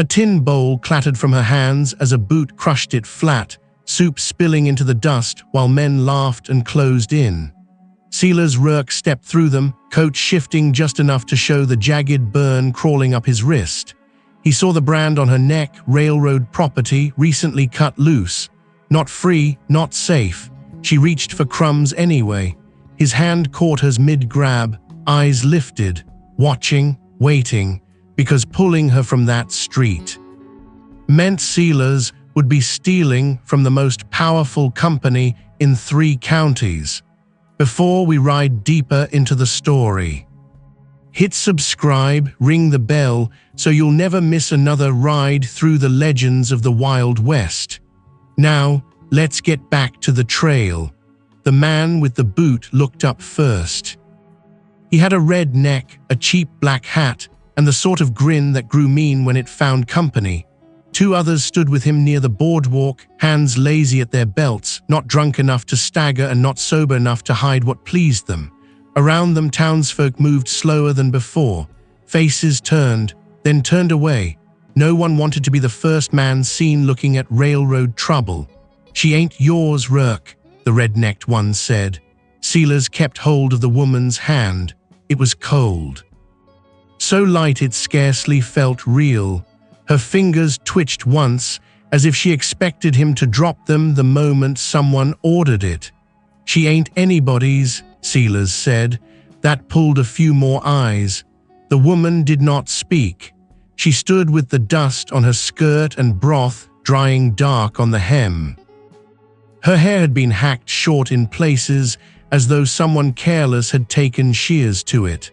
A tin bowl clattered from her hands as a boot crushed it flat, soup spilling into the dust while men laughed and closed in. Silas Rourke stepped through them, coat shifting just enough to show the jagged burn crawling up his wrist. He saw the brand on her neck, railroad property, recently cut loose. Not free, not safe. She reached for crumbs anyway. His hand caught hers mid-grab, eyes lifted, watching, waiting, because pulling her from that street meant Silas would be stealing from the most powerful company in 3 counties. Before we ride deeper into the story, hit subscribe, ring the bell, so you'll never miss another ride through the legends of the Wild West. Now, let's get back to the trail. The man with the boot looked up first. He had a red neck, a cheap black hat, and the sort of grin that grew mean when it found company. 2 others stood with him near the boardwalk, hands lazy at their belts, not drunk enough to stagger and not sober enough to hide what pleased them. Around them, townsfolk moved slower than before. Faces turned, then turned away. No one wanted to be the first man seen looking at railroad trouble. "She ain't yours, Rourke," the red-necked one said. Silas kept hold of the woman's hand. It was cold. So light it scarcely felt real. Her fingers twitched once, as if she expected him to drop them the moment someone ordered it. "She ain't anybody's," Silas said. That pulled a few more eyes. The woman did not speak. She stood with the dust on her skirt and broth drying dark on the hem. Her hair had been hacked short in places, as though someone careless had taken shears to it.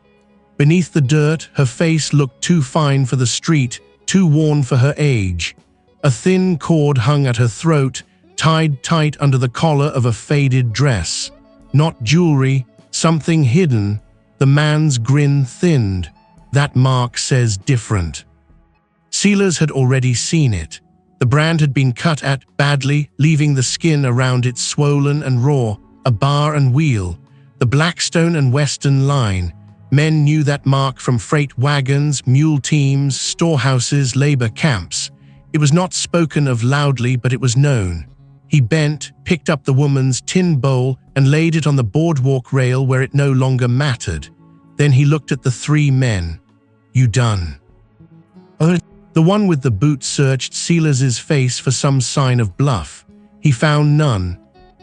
Beneath the dirt, her face looked too fine for the street, too worn for her age. A thin cord hung at her throat, tied tight under the collar of a faded dress. Not jewelry, something hidden. The man's grin thinned. "That mark says different." Silas had already seen it. The brand had been cut at badly, leaving the skin around it swollen and raw, a bar and wheel. The Blackstone and Western line. Men knew that mark from freight wagons, mule teams, storehouses, labor camps. It was not spoken of loudly, but it was known. He bent, picked up the woman's tin bowl, and laid it on the boardwalk rail where it no longer mattered. Then he looked at the 3 men. "You done?" The one with the boot searched Silas's face for some sign of bluff. He found none.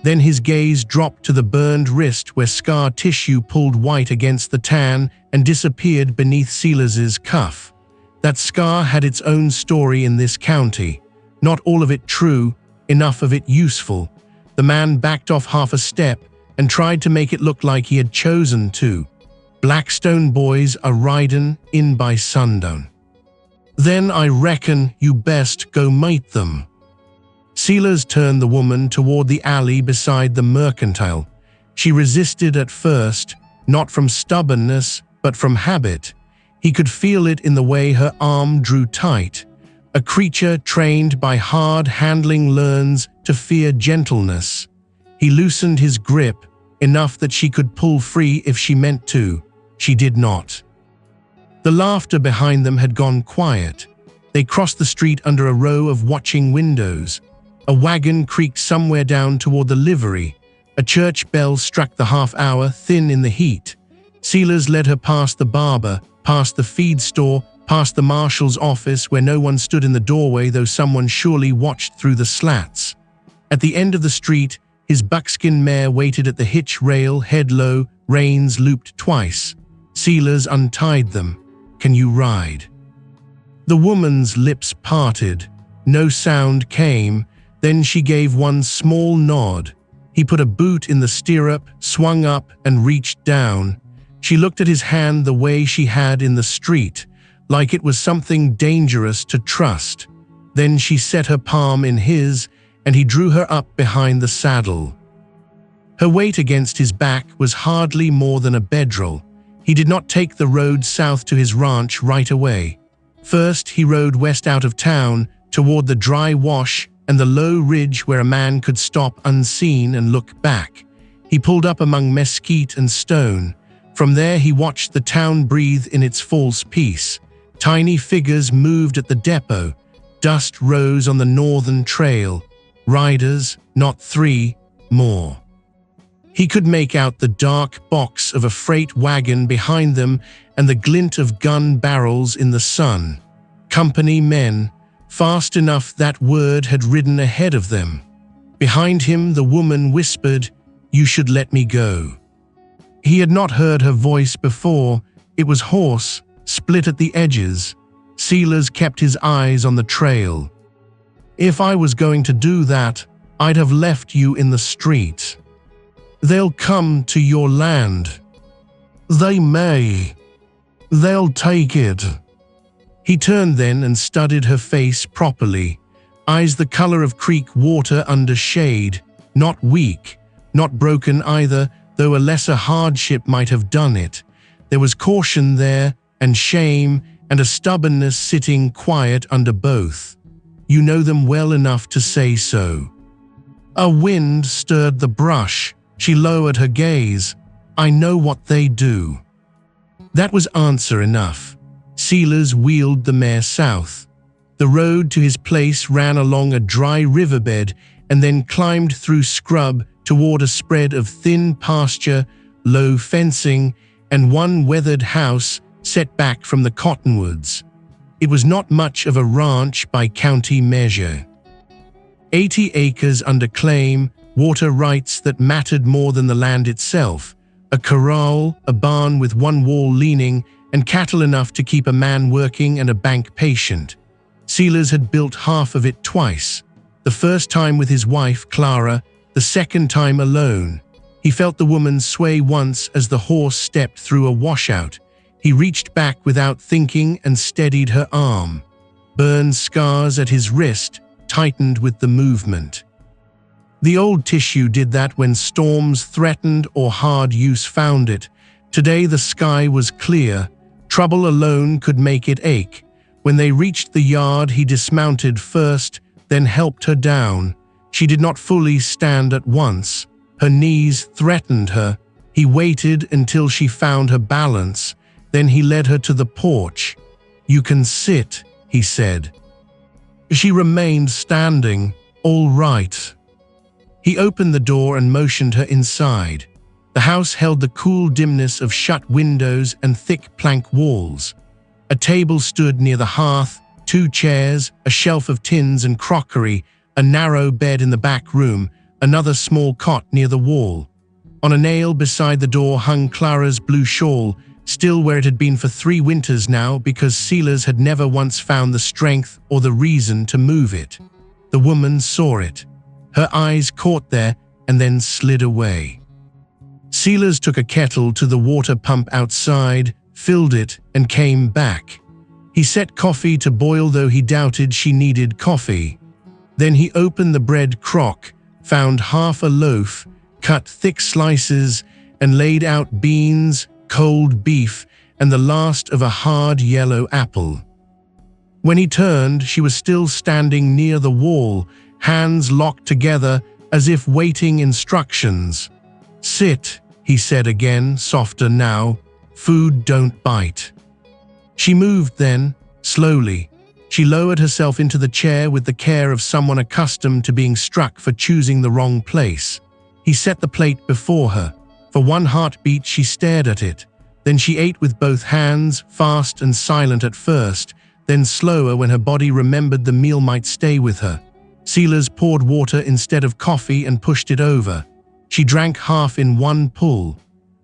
Then his gaze dropped to the burned wrist where scar tissue pulled white against the tan and disappeared beneath Silas's cuff. That scar had its own story in this county. Not all of it true, enough of it useful. The man backed off half a step and tried to make it look like he had chosen to. "Blackstone boys are ridin' in by sundown. Then I reckon you best go meet them." Silas turned the woman toward the alley beside the mercantile. She resisted at first, not from stubbornness, but from habit. He could feel it in the way her arm drew tight. A creature trained by hard handling learns to fear gentleness. He loosened his grip, enough that she could pull free if she meant to. She did not. The laughter behind them had gone quiet. They crossed the street under a row of watching windows. A wagon creaked somewhere down toward the livery. A church bell struck the half-hour, thin in the heat. Silas led her past the barber, past the feed store, past the marshal's office where no one stood in the doorway, though someone surely watched through the slats. At the end of the street, his buckskin mare waited at the hitch rail, head low, reins looped twice. Silas untied them. "Can you ride?" The woman's lips parted. No sound came. Then she gave one small nod. He put a boot in the stirrup, swung up, and reached down. She looked at his hand the way she had in the street, like it was something dangerous to trust. Then she set her palm in his, and he drew her up behind the saddle. Her weight against his back was hardly more than a bedroll. He did not take the road south to his ranch right away. First, he rode west out of town, toward the dry wash and the low ridge where a man could stop unseen and look back. He pulled up among mesquite and stone. From there he watched the town breathe in its false peace. Tiny figures moved at the depot. Dust rose on the northern trail. Riders, not 3, more. He could make out the dark box of a freight wagon behind them and the glint of gun barrels in the sun. Company men, fast enough that word had ridden ahead of them. Behind him, the woman whispered, "You should let me go." He had not heard her voice before. It was hoarse, split at the edges. Silas kept his eyes on the trail. "If I was going to do that, I'd have left you in the street. They'll come to your land. They may. They'll take it." He turned then and studied her face properly. Eyes the color of creek water under shade. Not weak, not broken either, though a lesser hardship might have done it. There was caution there, and shame, and a stubbornness sitting quiet under both. You know them well enough to say so. A wind stirred the brush. She lowered her gaze. "I know what they do." That was answer enough. Silas wheeled the mare south. The road to his place ran along a dry riverbed and then climbed through scrub toward a spread of thin pasture, low fencing, and one weathered house set back from the cottonwoods. It was not much of a ranch by county measure. 80 acres under claim, water rights that mattered more than the land itself, a corral, a barn with one wall leaning, and cattle enough to keep a man working and a bank patient. Silas had built half of it twice, the first time with his wife, Clara, the second time alone. He felt the woman sway once as the horse stepped through a washout. He reached back without thinking and steadied her arm. Burn scars at his wrist tightened with the movement. The old tissue did that when storms threatened or hard use found it. Today the sky was clear. Trouble alone could make it ache. When they reached the yard, he dismounted first, then helped her down. She did not fully stand at once. Her knees threatened her. He waited until she found her balance. Then he led her to the porch. "You can sit," he said. She remained standing. "All right." He opened the door and motioned her inside. The house held the cool dimness of shut windows and thick plank walls. A table stood near the hearth, 2 chairs, a shelf of tins and crockery, a narrow bed in the back room, another small cot near the wall. On a nail beside the door hung Clara's blue shawl, still where it had been for 3 winters now because Silas had never once found the strength or the reason to move it. The woman saw it. Her eyes caught there and then slid away. Silas took a kettle to the water pump outside, filled it, and came back. He set coffee to boil, though he doubted she needed coffee. Then he opened the bread crock, found half a loaf, cut thick slices, and laid out beans, cold beef, and the last of a hard yellow apple. When he turned, she was still standing near the wall, hands locked together as if waiting instructions. "Sit," he said again, softer now. "Food don't bite." She moved then, slowly. She lowered herself into the chair with the care of someone accustomed to being struck for choosing the wrong place. He set the plate before her. For one heartbeat she stared at it. Then she ate with both hands, fast and silent at first, then slower when her body remembered the meal might stay with her. Silas poured water instead of coffee and pushed it over. She drank half in one pull.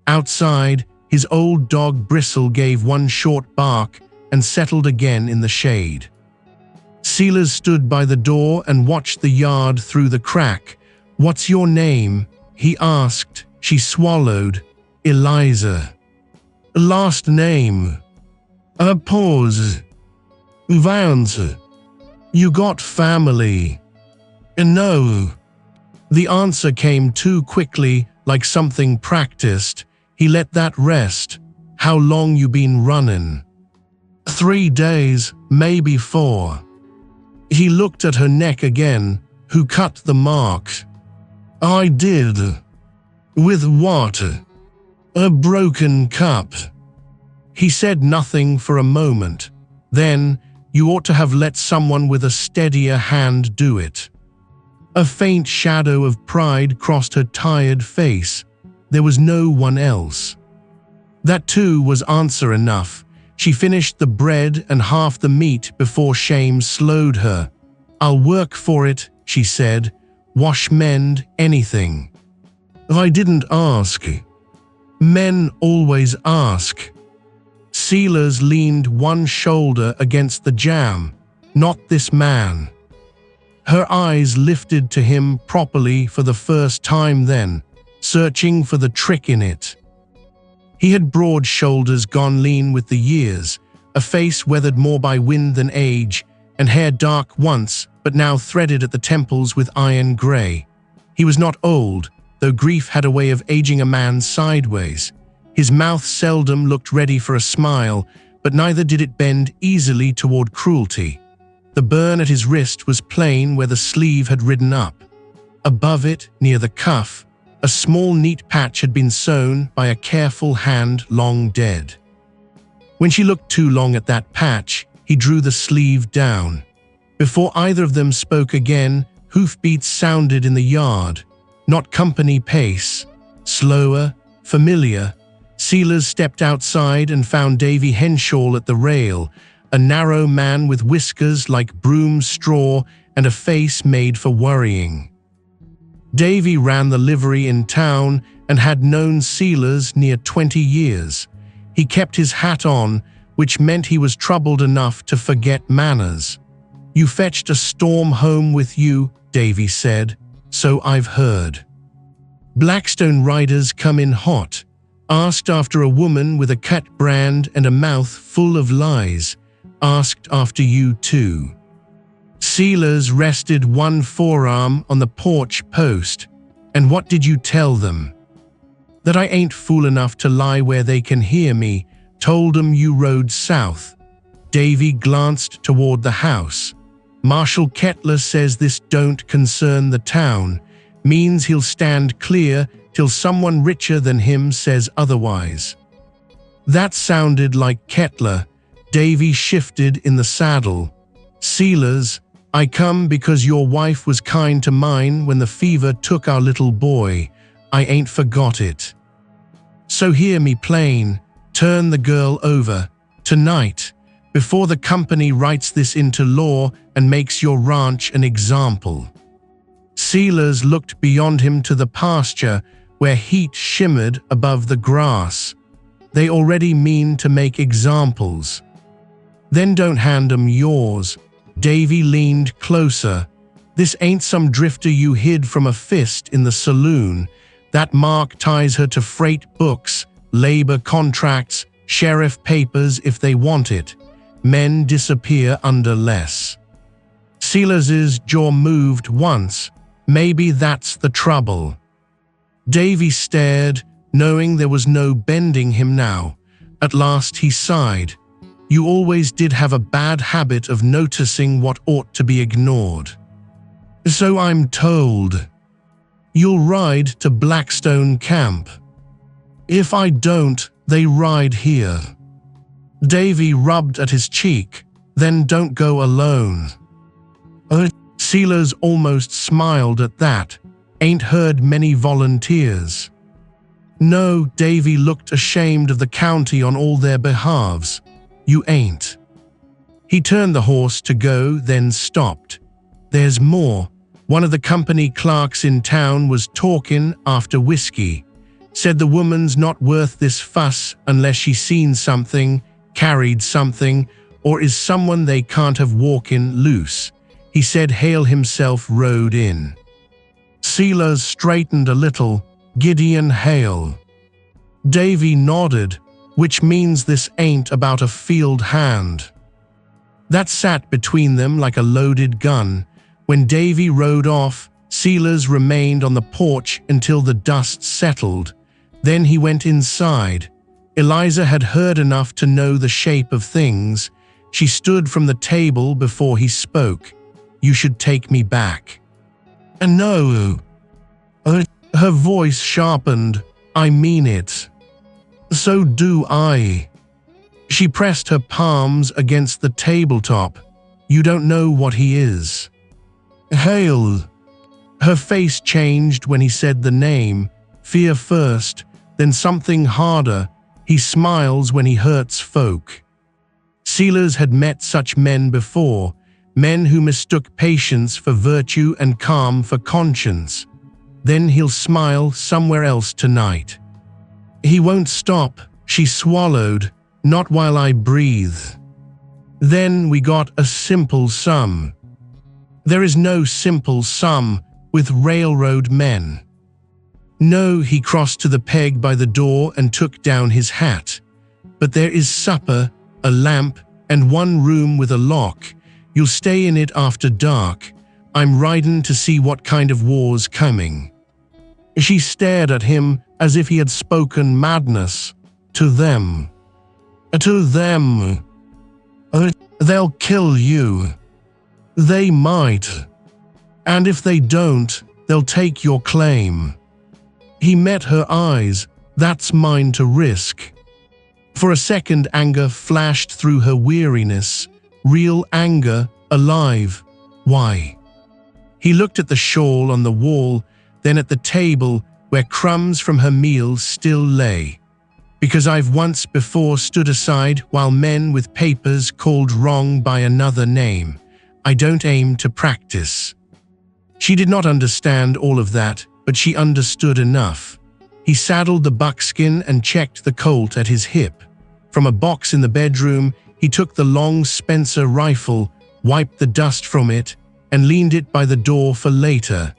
Outside, his old dog Bristle gave one short bark and settled again in the shade. Silas stood by the door and watched the yard through the crack. "What's your name?" he asked. She swallowed. "Eliza." "Last name?" A pause. "Vance. You got family?" "No." The answer came too quickly, like something practiced. He let that rest. "How long you been running?" 3 days, maybe 4. He looked at her neck again. "Who cut the mark?" "I did." "With what?" "A broken cup." He said nothing for a moment. Then, you ought to have let someone with a steadier hand do it. A faint shadow of pride crossed her tired face. There was no one else. That too was answer enough. She finished the bread and half the meat before shame slowed her. "I'll work for it," she said. "Wash, mend, anything." "I didn't ask." "Men always ask." Silas leaned one shoulder against the jamb. "Not this man." Her eyes lifted to him properly for the first time then, searching for the trick in it. He had broad shoulders gone lean with the years, a face weathered more by wind than age, and hair dark once, but now threaded at the temples with iron grey. He was not old, though grief had a way of aging a man sideways. His mouth seldom looked ready for a smile, but neither did it bend easily toward cruelty. The burn at his wrist was plain where the sleeve had ridden up. Above it, near the cuff, a small neat patch had been sewn by a careful hand long dead. When she looked too long at that patch, he drew the sleeve down. Before either of them spoke again, hoofbeats sounded in the yard. Not company pace. Slower, familiar. Silas stepped outside and found Davy Henshaw at the rail, a narrow man with whiskers like broom straw and a face made for worrying. Davy ran the livery in town and had known Silas near 20 years. He kept his hat on, which meant he was troubled enough to forget manners. "You fetched a storm home with you," Davy said, "so I've heard. Blackstone riders come in hot. Asked after a woman with a cut brand and a mouth full of lies. Asked after you too." Silas rested one forearm on the porch post. "And what did you tell them?" "That I ain't fool enough to lie where they can hear me. Told 'em you rode south." Davy glanced toward the house. "Marshal Kettler says this don't concern the town. Means he'll stand clear till someone richer than him says otherwise." That sounded like Kettler. Davy shifted in the saddle. "Silas, I come because your wife was kind to mine when the fever took our little boy. I ain't forgot it. So hear me plain, turn the girl over, tonight, before the company writes this into law and makes your ranch an example." Silas looked beyond him to the pasture where heat shimmered above the grass. "They already mean to make examples." "Then don't hand 'em yours." Davy leaned closer. "This ain't some drifter you hid from a fist in the saloon. That mark ties her to freight books, labor contracts, sheriff papers if they want it. Men disappear under less." Silas's jaw moved once. "Maybe that's the trouble." Davy stared, knowing there was no bending him now. At last he sighed. "You always did have a bad habit of noticing what ought to be ignored." "So I'm told." "You'll ride to Blackstone Camp." "If I don't, they ride here." Davy rubbed at his cheek. "Then don't go alone." Silas almost smiled at that. "Ain't heard many volunteers." "No," Davy looked ashamed of the county on all their behalves. "You ain't." He turned the horse to go, then stopped. "There's more. One of the company clerks in town was talkin' after whiskey. Said the woman's not worth this fuss unless she's seen something, carried something, or is someone they can't have walkin' loose. He said Hale himself rode in." Silas straightened a little. "Gideon Hale." Davy nodded, "which means this ain't about a field hand." That sat between them like a loaded gun. When Davy rode off, Silas remained on the porch until the dust settled. Then he went inside. Eliza had heard enough to know the shape of things. She stood from the table before he spoke. "You should take me back." "No." Her voice sharpened. "I mean it." "So do I." She pressed her palms against the tabletop. You don't know what he is. Hale. Her face changed when he said the name, fear first, then something harder. He smiles when he hurts folk. Silas had met such men before, men who mistook patience for virtue and calm for conscience. Then he'll smile somewhere else tonight. He won't stop, she swallowed, not while I breathe. Then we got a simple sum. There is no simple sum with railroad men. No, he crossed to the peg by the door and took down his hat. But there is supper, a lamp, and one room with a lock. You'll stay in it after dark. I'm ridin' to see what kind of war's coming. She stared at him as if he had spoken madness. To them. To them. They'll kill you. They might. And if they don't, they'll take your claim. He met her eyes. That's mine to risk. For a second, anger flashed through her weariness. Real anger, alive. Why? He looked at the shawl on the wall, then at the table where crumbs from her meal still lay. Because I've once before stood aside while men with papers called wrong by another name. I don't aim to practice. She did not understand all of that, but she understood enough. He saddled the buckskin and checked the Colt at his hip. From a box in the bedroom, he took the long Spencer rifle, wiped the dust from it, and leaned it by the door for later.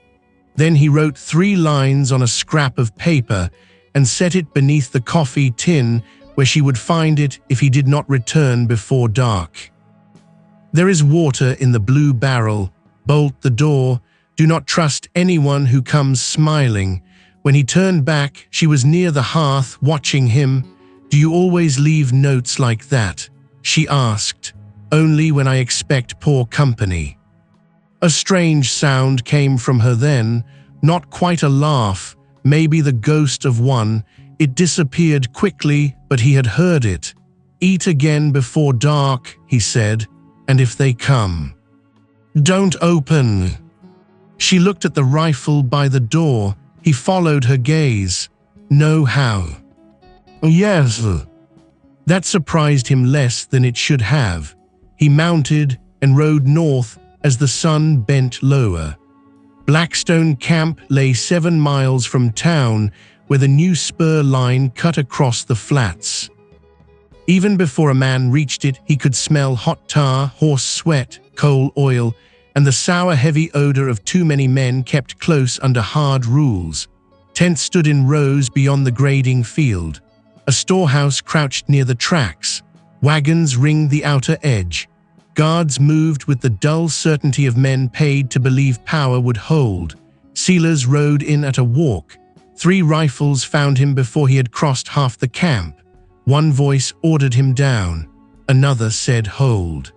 Then he wrote 3 lines on a scrap of paper and set it beneath the coffee tin where she would find it if he did not return before dark. There is water in the blue barrel. Bolt the door. Do not trust anyone who comes smiling. When he turned back, she was near the hearth watching him. Do you always leave notes like that? She asked. Only when I expect poor company. A strange sound came from her then, not quite a laugh, maybe the ghost of one. It disappeared quickly, but he had heard it. Eat again before dark, he said, and if they come. Don't open. She looked at the rifle by the door. He followed her gaze. No, how? Yes. That surprised him less than it should have. He mounted and rode north as the sun bent lower. Blackstone Camp lay 7 miles from town, where the new spur line cut across the flats. Even before a man reached it, he could smell hot tar, horse sweat, coal oil, and the sour, heavy odor of too many men kept close under hard rules. Tents stood in rows beyond the grading field. A storehouse crouched near the tracks. Wagons ringed the outer edge. Guards moved with the dull certainty of men paid to believe power would hold. Silas rode in at a walk. 3 rifles found him before he had crossed half the camp. One voice ordered him down. Another said hold.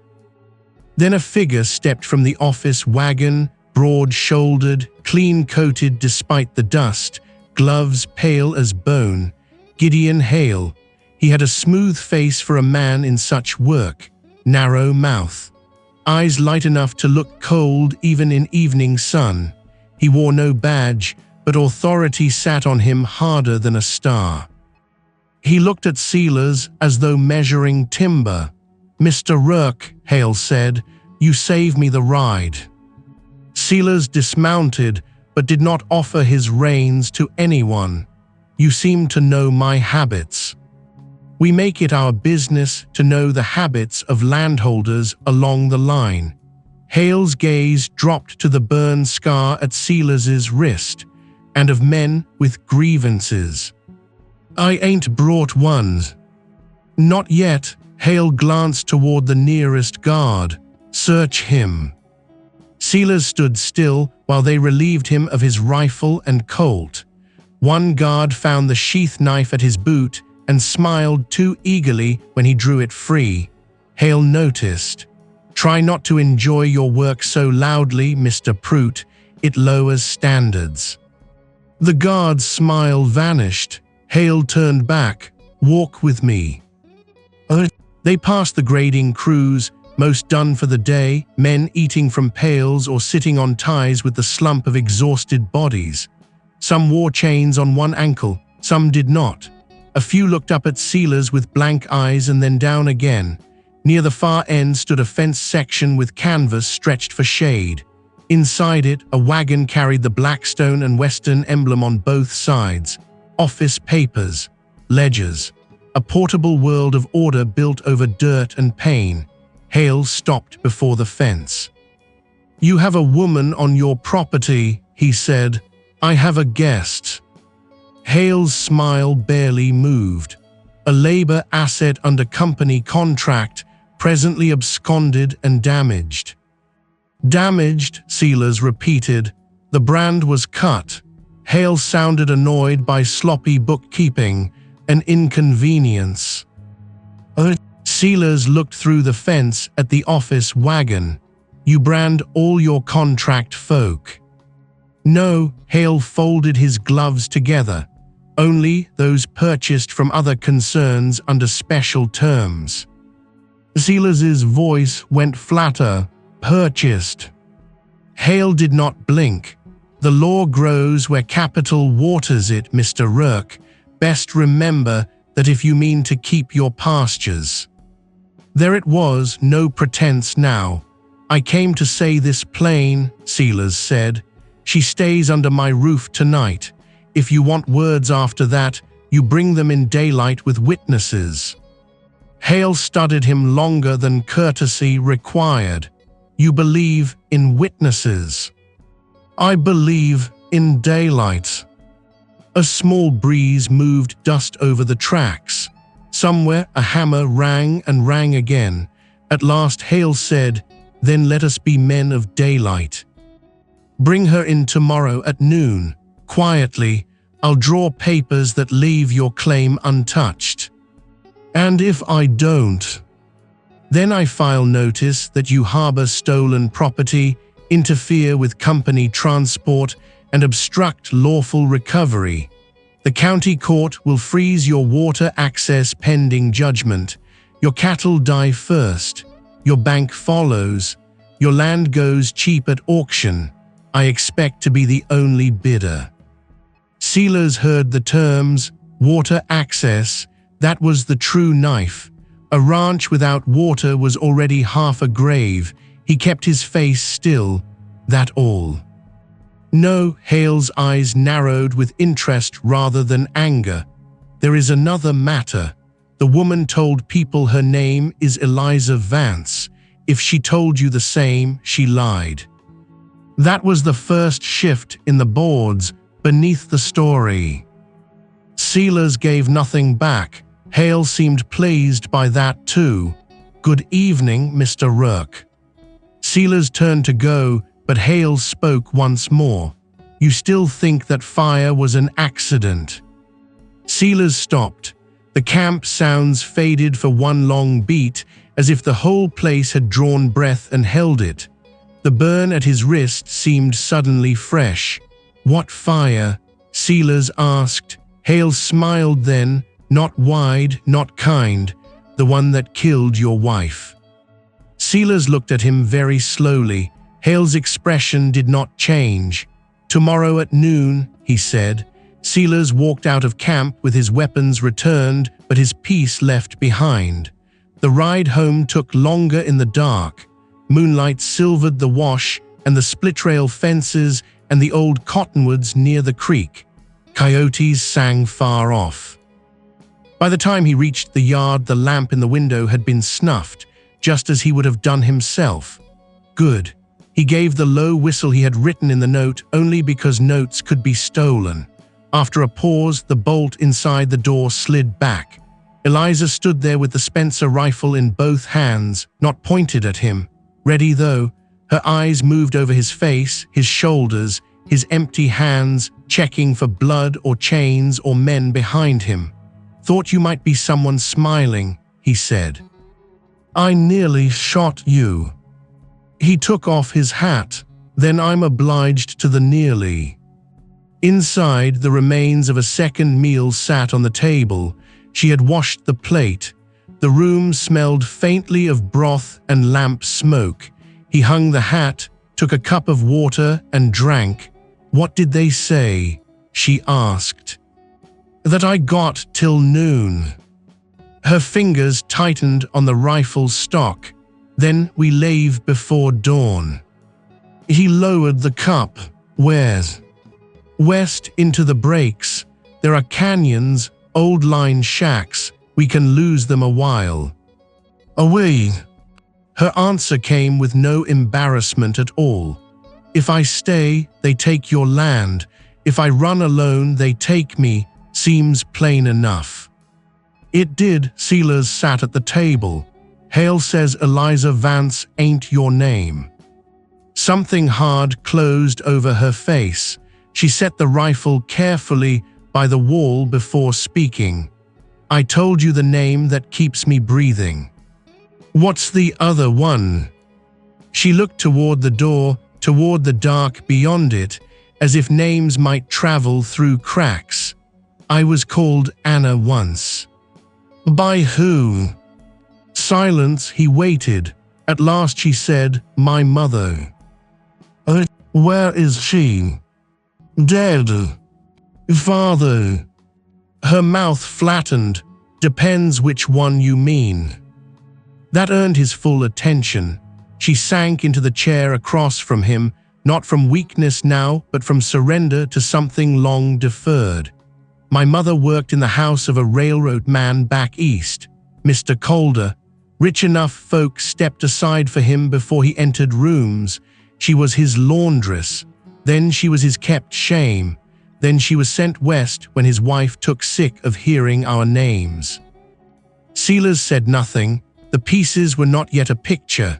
Then a figure stepped from the office wagon, broad-shouldered, clean-coated despite the dust, gloves pale as bone. Gideon Hale. He had a smooth face for a man in such work. Narrow mouth. Eyes light enough to look cold even in evening sun. He wore no badge, but authority sat on him harder than a star. He looked at Silas as though measuring timber. Mr. Rourke, Hale said, you save me the ride. Silas dismounted, but did not offer his reins to anyone. You seem to know my habits. We make it our business to know the habits of landholders along the line. Hale's gaze dropped to the burn scar at Silas's wrist, and of men with grievances. I ain't brought ones. Not yet. Hale glanced toward the nearest guard. Search him. Silas stood still while they relieved him of his rifle and Colt. One guard found the sheath knife at his boot and smiled too eagerly when he drew it free. Hale noticed. Try not to enjoy your work so loudly, Mr. Prout. It lowers standards. The guard's smile vanished. Hale turned back. Walk with me. They passed the grading crews, most done for the day, men eating from pails or sitting on ties with the slump of exhausted bodies. Some wore chains on one ankle, some did not. A few looked up at Silas with blank eyes and then down again. Near the far end stood a fenced section with canvas stretched for shade. Inside it, a wagon carried the Blackstone and Western emblem on both sides. Office papers, ledgers, a portable world of order built over dirt and pain. Hale stopped before the fence. "You have a woman on your property," he said. "I have a guest." Hale's smile barely moved. A labor asset under company contract, presently absconded and damaged. "Damaged," Silas repeated. "The brand was cut." Hale sounded annoyed by sloppy bookkeeping, an inconvenience. Silas looked through the fence at the office wagon. "You brand all your contract folk?" "No," Hale folded his gloves together. "Only those purchased from other concerns under special terms." Silas's voice went flatter. "Purchased." Hale did not blink. "The law grows where capital waters it, Mr. Rourke. Best remember that if you mean to keep your pastures." There it was, no pretense now. "I came to say this plain," Silas said. "She stays under my roof tonight. If you want words after that, you bring them in daylight with witnesses." Hale studied him longer than courtesy required. "You believe in witnesses?" "I believe in daylight." A small breeze moved dust over the tracks. Somewhere a hammer rang and rang again. At last Hale said, "Then let us be men of daylight. Bring her in tomorrow at noon. Quietly, I'll draw papers that leave your claim untouched. And if I don't, then I file notice that you harbor stolen property, interfere with company transport, and obstruct lawful recovery. The county court will freeze your water access pending judgment. Your cattle die first. Your bank follows. Your land goes cheap at auction. I expect to be the only bidder." Silas heard the terms, water access. That was the true knife. A ranch without water was already half a grave. He kept his face still. That all. "No," Hale's eyes narrowed with interest rather than anger. "There is another matter. The woman told people her name is Eliza Vance. If she told you the same, she lied." That was the first shift in the boards beneath the story. Silas gave nothing back. Hale seemed pleased by that too. "Good evening, Mr. Rourke." Silas turned to go, but Hale spoke once more. "You still think that fire was an accident?" Silas stopped. The camp sounds faded for one long beat, as if the whole place had drawn breath and held it. The burn at his wrist seemed suddenly fresh. "What fire?" Silas asked. Hale smiled then, not wide, not kind, "The one that killed your wife." Silas looked at him very slowly. Hale's expression did not change. "Tomorrow at noon," he said. Silas walked out of camp with his weapons returned, but his peace left behind. The ride home took longer in the dark. Moonlight silvered the wash and the split-rail fences and the old cottonwoods near the creek. Coyotes sang far off. By the time he reached the yard, the lamp in the window had been snuffed, just as he would have done himself. Good. He gave the low whistle he had written in the note only because notes could be stolen. After a pause, the bolt inside the door slid back. Eliza stood there with the Spencer rifle in both hands, not pointed at him. Ready though, her eyes moved over his face, his shoulders, his empty hands, checking for blood or chains or men behind him. "Thought you might be someone smiling," he said. "I nearly shot you." He took off his hat. "Then I'm obliged to the nearly." Inside, the remains of a second meal sat on the table. She had washed the plate. The room smelled faintly of broth and lamp smoke. He hung the hat, took a cup of water and drank. "What did they say?" she asked. "That I got till noon." Her fingers tightened on the rifle stock. "Then we leave before dawn." He lowered the cup. "Where's?" "West into the breaks. There are canyons, old line shacks. We can lose them a while." "Are we?" Her answer came with no embarrassment at all. "If I stay, they take your land. If I run alone, they take me. Seems plain enough." It did. Silas sat at the table. "Hale says Eliza Vance ain't your name." Something hard closed over her face. She set the rifle carefully by the wall before speaking. "I told you the name that keeps me breathing." "What's the other one?" She looked toward the door, toward the dark beyond it, as if names might travel through cracks. "I was called Anna once." "By who?" Silence. He waited. At last she said, "My mother." "Where is she?" "Dead." "Father?" Her mouth flattened. "Depends which one you mean." That earned his full attention. She sank into the chair across from him, not from weakness now, but from surrender to something long deferred. "My mother worked in the house of a railroad man back east, Mr. Calder. Rich enough folk stepped aside for him before he entered rooms. She was his laundress. Then she was his kept shame. Then she was sent west when his wife took sick of hearing our names." Silas said nothing. The pieces were not yet a picture.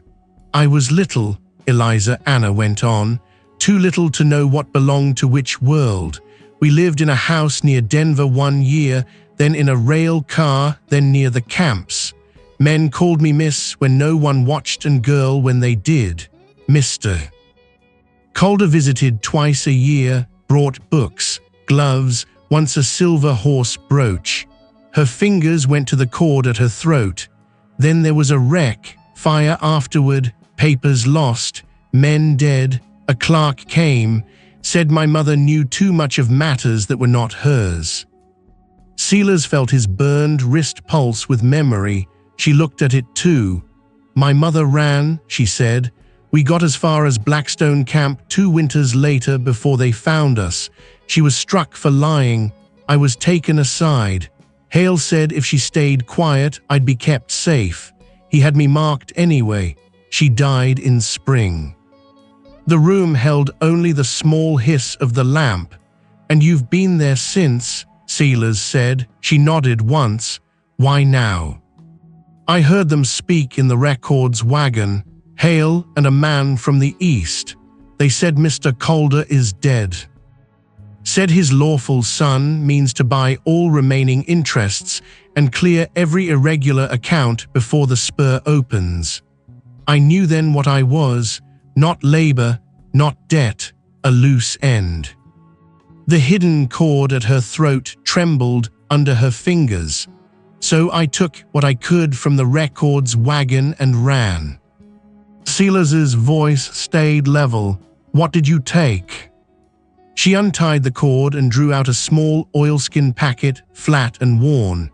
"I was little," Eliza Anna went on, "too little to know what belonged to which world. We lived in a house near Denver 1 year, then in a rail car, then near the camps. Men called me Miss when no one watched and girl when they did. Mr. Calder visited twice a year, brought books, gloves, once a silver horse brooch. Her fingers went to the cord at her throat. Then there was a wreck, fire afterward, papers lost, men dead. A clerk came, said my mother knew too much of matters that were not hers." Silas felt his burned wrist pulse with memory. She looked at it too. "My mother ran," she said. "We got as far as Blackstone Camp 2 winters later before they found us. She was struck for lying. I was taken aside. Hale said if she stayed quiet, I'd be kept safe. He had me marked anyway. She died in spring." The room held only the small hiss of the lamp. "And you've been there since," Silas said. She nodded once. "Why now?" "I heard them speak in the records wagon, Hale and a man from the east. They said Mr. Calder is dead. Said his lawful son means to buy all remaining interests and clear every irregular account before the spur opens. I knew then what I was, not labor, not debt, a loose end." The hidden cord at her throat trembled under her fingers. "So I took what I could from the records wagon and ran." Silas's voice stayed level. "What did you take?" She untied the cord and drew out a small oilskin packet, flat and worn.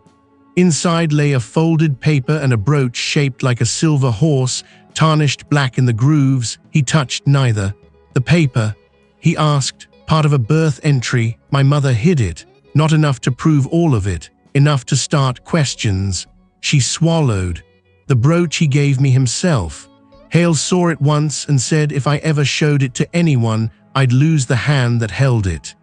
Inside lay a folded paper and a brooch shaped like a silver horse, tarnished black in the grooves. He touched neither. "The paper?" he asked. "Part of a birth entry. My mother hid it. Not enough to prove all of it. Enough to start questions." She swallowed. "The brooch he gave me himself. Hale saw it once and said if I ever showed it to anyone, I'd lose the hand that held it."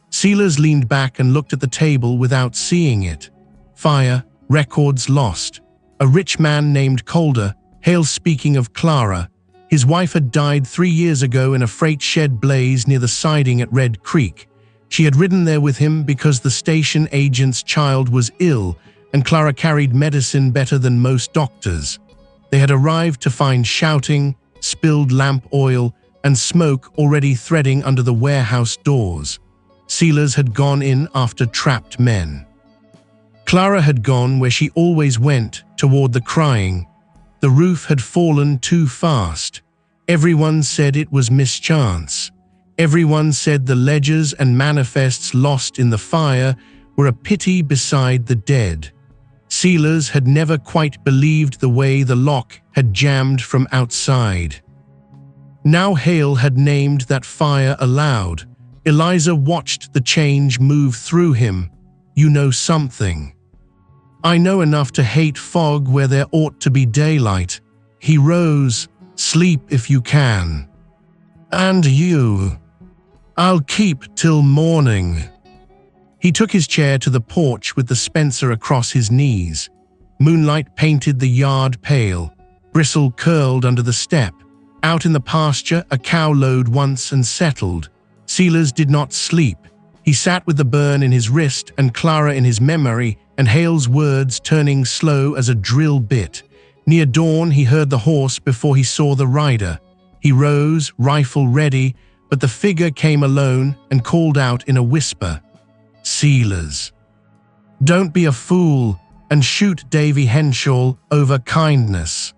Silas leaned back and looked at the table without seeing it. Fire, records lost. A rich man named Calder, Hale speaking of Clara. His wife had died 3 years ago in a freight shed blaze near the siding at Red Creek. She had ridden there with him because the station agent's child was ill, and Clara carried medicine better than most doctors. They had arrived to find shouting, spilled lamp oil, and smoke already threading under the warehouse doors. Silas had gone in after trapped men. Clara had gone where she always went, toward the crying. The roof had fallen too fast. Everyone said it was mischance. Everyone said the ledgers and manifests lost in the fire were a pity beside the dead. Silas had never quite believed the way the lock had jammed from outside. Now Hale had named that fire aloud. Eliza watched the change move through him. "You know something." "I know enough to hate fog where there ought to be daylight." He rose. "Sleep if you can." "And you?" "I'll keep till morning." He took his chair to the porch with the Spencer across his knees. Moonlight painted the yard pale. Bristle curled under the step. Out in the pasture, a cow lowed once and settled. Silas did not sleep. He sat with the burn in his wrist and Clara in his memory, and Hale's words turning slow as a drill bit. Near dawn, he heard the horse before he saw the rider. He rose, rifle ready, but the figure came alone and called out in a whisper, "Silas, don't be a fool and shoot Davy Henshaw over kindness."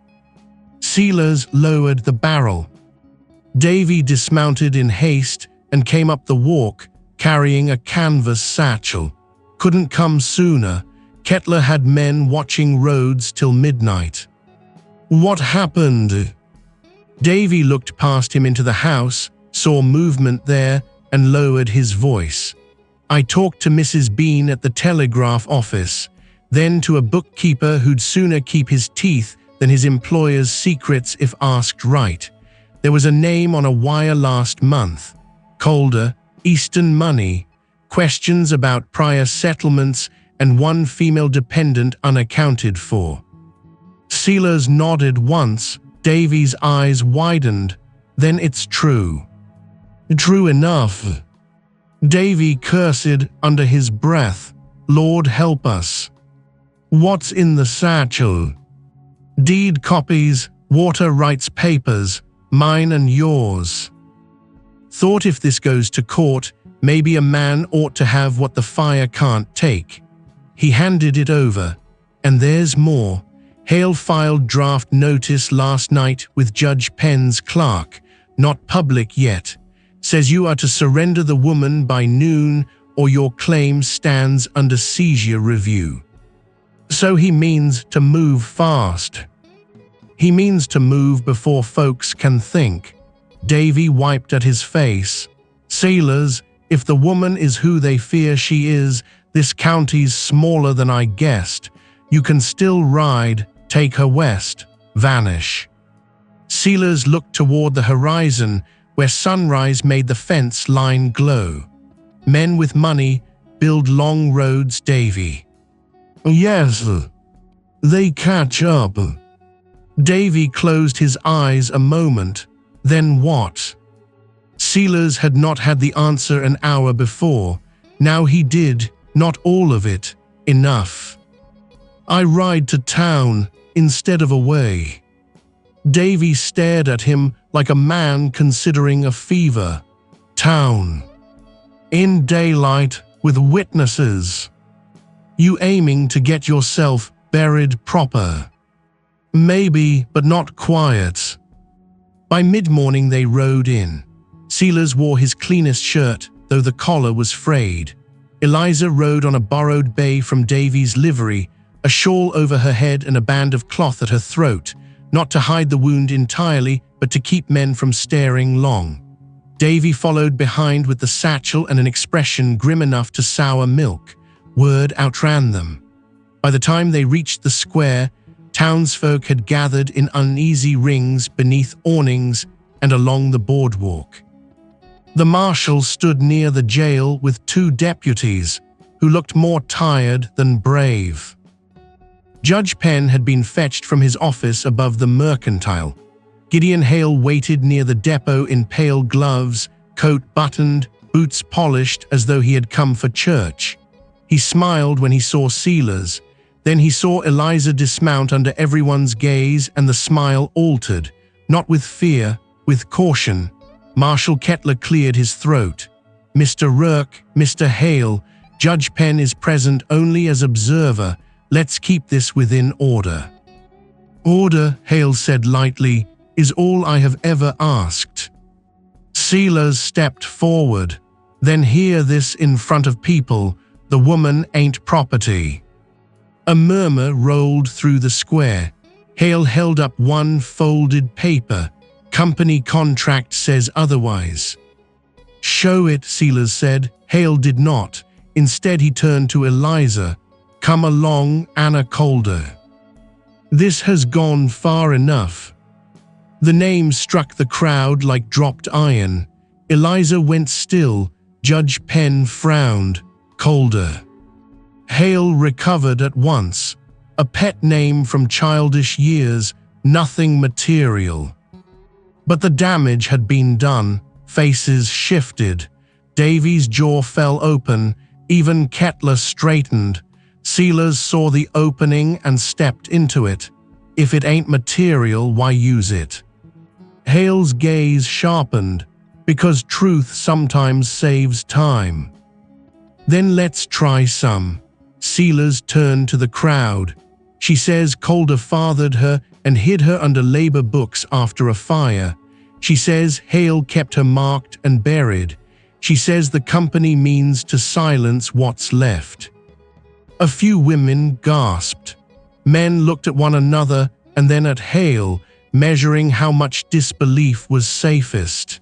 Silas lowered the barrel. Davy dismounted in haste and came up the walk, carrying a canvas satchel. Couldn't come sooner. Kettler had men watching roads till midnight. "What happened?" Davy looked past him into the house, saw movement there, and lowered his voice. "I talked to Mrs. Bean at the telegraph office, then to a bookkeeper who'd sooner keep his teeth than his employer's secrets if asked right. There was a name on a wire last month. Calder, Eastern Money, questions about prior settlements, and one female dependent unaccounted for." Silas nodded once. Davy's eyes widened. "Then it's true." "True enough." Davy cursed under his breath. "Lord help us." "What's in the satchel?" "Deed copies, water rights papers, mine and yours." Thought if this goes to court, maybe a man ought to have what the fire can't take. He handed it over. "And there's more. Hale filed draft notice last night with Judge Penn's clerk, not public yet. Says you are to surrender the woman by noon or your claim stands under seizure review." So he means to move fast. He means to move before folks can think. Davy wiped at his face. "Sailors, if the woman is who they fear she is, this county's smaller than I guessed. You can still ride, take her west, vanish." Silas looked toward the horizon, where sunrise made the fence line glow. "Men with money build long roads, Davy." "Yes, they catch up." Davy closed his eyes a moment. Then what? Silas had not had the answer an hour before. Now he did, not all of it, enough. "I ride to town instead of away." Davy stared at him like a man considering a fever. "Town. In daylight, with witnesses. You aiming to get yourself buried proper?" "Maybe, but not quiet." By mid-morning they rode in. Silas wore his cleanest shirt, though the collar was frayed. Eliza rode on a borrowed bay from Davy's livery, a shawl over her head and a band of cloth at her throat, not to hide the wound entirely, but to keep men from staring long. Davy followed behind with the satchel and an expression grim enough to sour milk. Word outran them. By the time they reached the square, townsfolk had gathered in uneasy rings beneath awnings and along the boardwalk. The marshal stood near the jail with two deputies, who looked more tired than brave. Judge Penn had been fetched from his office above the Mercantile. Gideon Hale waited near the depot in pale gloves, coat buttoned, boots polished as though he had come for church. He smiled when he saw Silas. Then he saw Eliza dismount under everyone's gaze, and the smile altered, not with fear, with caution. Marshal Kettler cleared his throat. "Mr. Rourke, Mr. Hale, Judge Penn is present only as observer. Let's keep this within order." "Order," Hale said lightly, "is all I have ever asked." Silas stepped forward. "Then hear this in front of people. The woman ain't property." A murmur rolled through the square. Hale held up one folded paper. "Company contract says otherwise." "Show it," Silas said. Hale did not. Instead he turned to Eliza. "Come along, Anna Calder. This has gone far enough." The name struck the crowd like dropped iron. Eliza went still. Judge Penn frowned. "Calder." Hale recovered at once. A pet name from childish years, nothing material. But the damage had been done. Faces shifted. Davy's jaw fell open. Even Kettler straightened. Silas saw the opening and stepped into it. If it ain't material, why use it? Hale's gaze sharpened. Because truth sometimes saves time. "Then let's try some." Silas turned to the crowd. "She says Calder fathered her and hid her under labor books after a fire. She says Hale kept her marked and buried. She says the company means to silence what's left." A few women gasped. Men looked at one another and then at Hale, measuring how much disbelief was safest.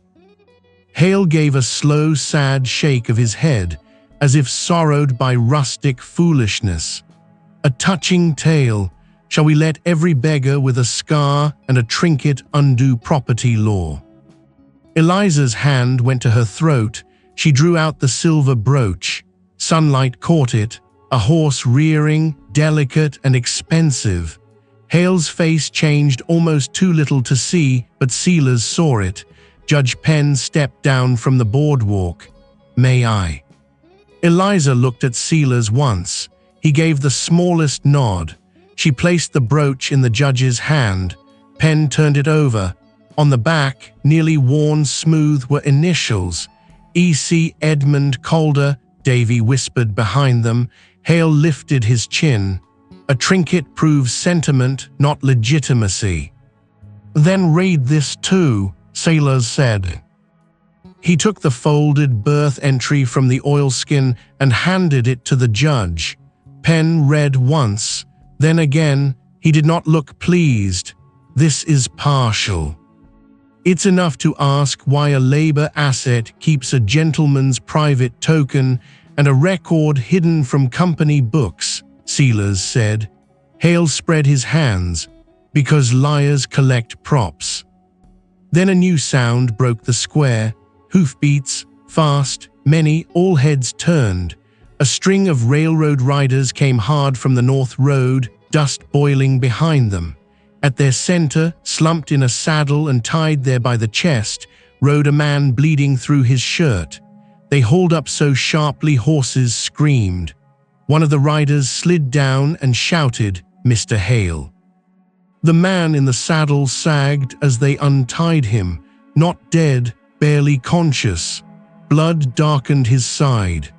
Hale gave a slow, sad shake of his head, as if sorrowed by rustic foolishness. "A touching tale. Shall we let every beggar with a scar and a trinket undo property law?" Eliza's hand went to her throat. She drew out the silver brooch. Sunlight caught it, a horse rearing, delicate and expensive. Hale's face changed almost too little to see, but Silas saw it. Judge Penn stepped down from the boardwalk. "May I?" Eliza looked at Silas once. He gave the smallest nod. She placed the brooch in the judge's hand. Penn turned it over. On the back, nearly worn smooth, were initials. "E.C. Edmund Calder," Davy whispered behind them. Hale lifted his chin. "A trinket proves sentiment, not legitimacy." "Then read this too," Silas said. He took the folded birth entry from the oilskin and handed it to the judge. Penn read once, then again. He did not look pleased. "This is partial. It's enough to ask why a labor asset keeps a gentleman's private token and a record hidden from company books," Silas said. Hale spread his hands. "Because liars collect props." Then a new sound broke the square. Hoofbeats, fast, many, all heads turned. A string of railroad riders came hard from the north road, dust boiling behind them. At their center, slumped in a saddle and tied there by the chest, rode a man bleeding through his shirt. They hauled up so sharply horses screamed. One of the riders slid down and shouted, "Mr. Hale." The man in the saddle sagged as they untied him, not dead, barely conscious. Blood darkened his side.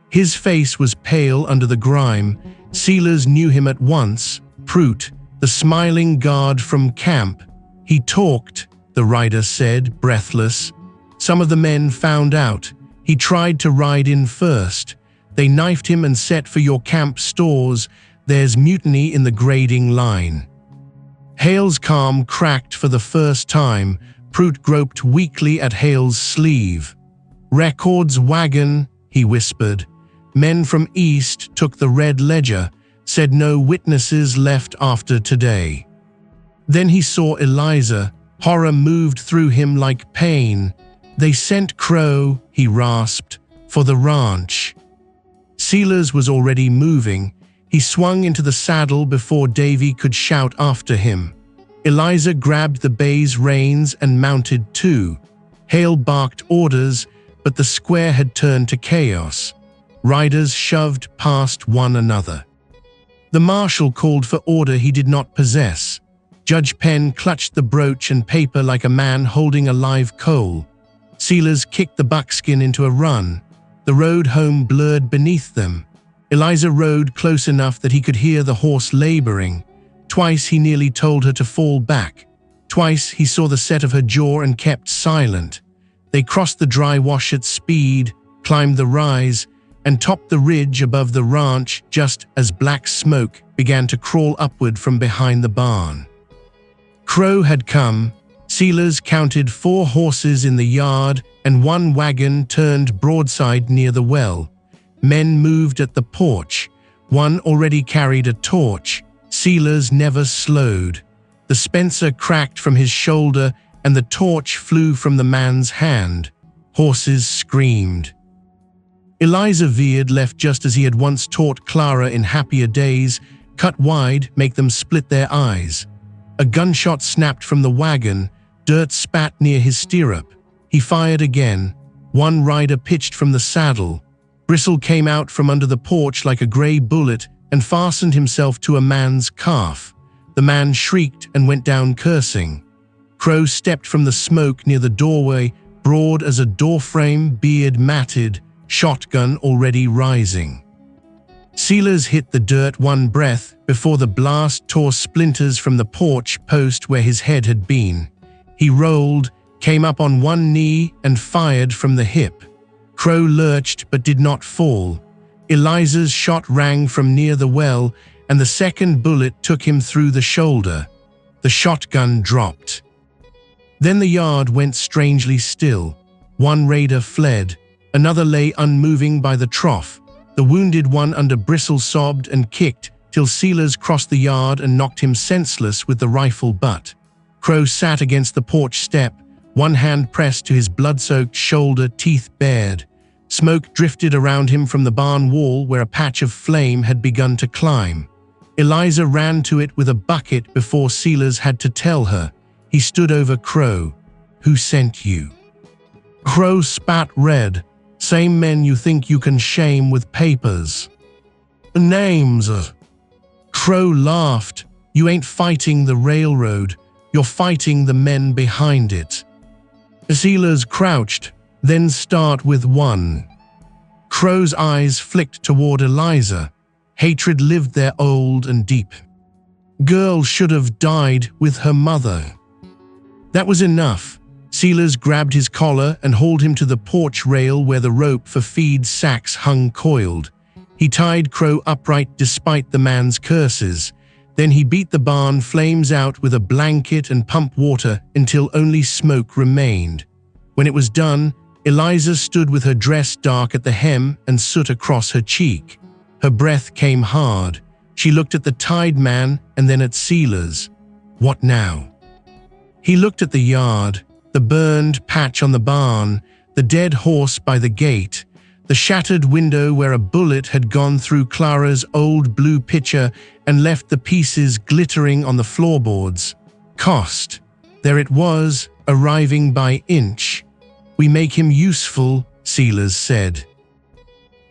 His face was pale under the grime. Silas knew him at once. Prout, the smiling guard from camp. "He talked," the rider said, breathless. "Some of the men found out. He tried to ride in first. They knifed him and set for your camp stores. There's mutiny in the grading line." Hale's calm cracked for the first time. Prout groped weakly at Hale's sleeve. "Records wagon," he whispered. "Men from east took the red ledger, said no witnesses left after today." Then he saw Eliza. Horror moved through him like pain. "They sent Crow," he rasped, "for the ranch." Silas was already moving. He swung into the saddle before Davy could shout after him. Eliza grabbed the bay's reins and mounted too. Hale barked orders, but the square had turned to chaos. Riders shoved past one another. The marshal called for order he did not possess. Judge Penn clutched the brooch and paper like a man holding a live coal. Silas kicked the buckskin into a run. The road home blurred beneath them. Eliza rode close enough that he could hear the horse laboring. Twice he nearly told her to fall back. Twice he saw the set of her jaw and kept silent. They crossed the dry wash at speed, climbed the rise, and topped the ridge above the ranch just as black smoke began to crawl upward from behind the barn. Crow had come. Silas counted 4 horses in the yard and 1 wagon turned broadside near the well. Men moved at the porch. One already carried a torch. Silas never slowed. The Spencer cracked from his shoulder and the torch flew from the man's hand. Horses screamed. Eliza veered left just as he had once taught Clara in happier days, cut wide, make them split their eyes. A gunshot snapped from the wagon, dirt spat near his stirrup. He fired again. One rider pitched from the saddle. Bristle came out from under the porch like a gray bullet and fastened himself to a man's calf. The man shrieked and went down cursing. Crow stepped from the smoke near the doorway, broad as a doorframe, beard matted, shotgun already rising. Silas hit the dirt one breath before the blast tore splinters from the porch post where his head had been. He rolled, came up on one knee and fired from the hip. Crow lurched but did not fall. Eliza's shot rang from near the well and the second bullet took him through the shoulder. The shotgun dropped. Then the yard went strangely still. One raider fled. Another lay unmoving by the trough. The wounded one under Bristle sobbed and kicked till Silas crossed the yard and knocked him senseless with the rifle butt. Crow sat against the porch step, one hand pressed to his blood-soaked shoulder, teeth bared. Smoke drifted around him from the barn wall where a patch of flame had begun to climb. Eliza ran to it with a bucket before Silas had to tell her. He stood over Crow. "Who sent you?" Crow spat red. "Same men you think you can shame with papers." "Names." Crow laughed. "You ain't fighting the railroad. You're fighting the men behind it." Silas crouched. "Then start with one." Crow's eyes flicked toward Eliza. Hatred lived there old and deep. "Girl should have died with her mother." That was enough. Silas grabbed his collar and hauled him to the porch rail where the rope for feed sacks hung coiled. He tied Crow upright despite the man's curses. Then he beat the barn flames out with a blanket and pumped water until only smoke remained. When it was done, Eliza stood with her dress dark at the hem and soot across her cheek. Her breath came hard. She looked at the tied man and then at Silas. What now? He looked at the yard, the burned patch on the barn, the dead horse by the gate, the shattered window where a bullet had gone through Clara's old blue pitcher and left the pieces glittering on the floorboards. Cost. There it was, arriving by inch. "We make him useful," Silas said.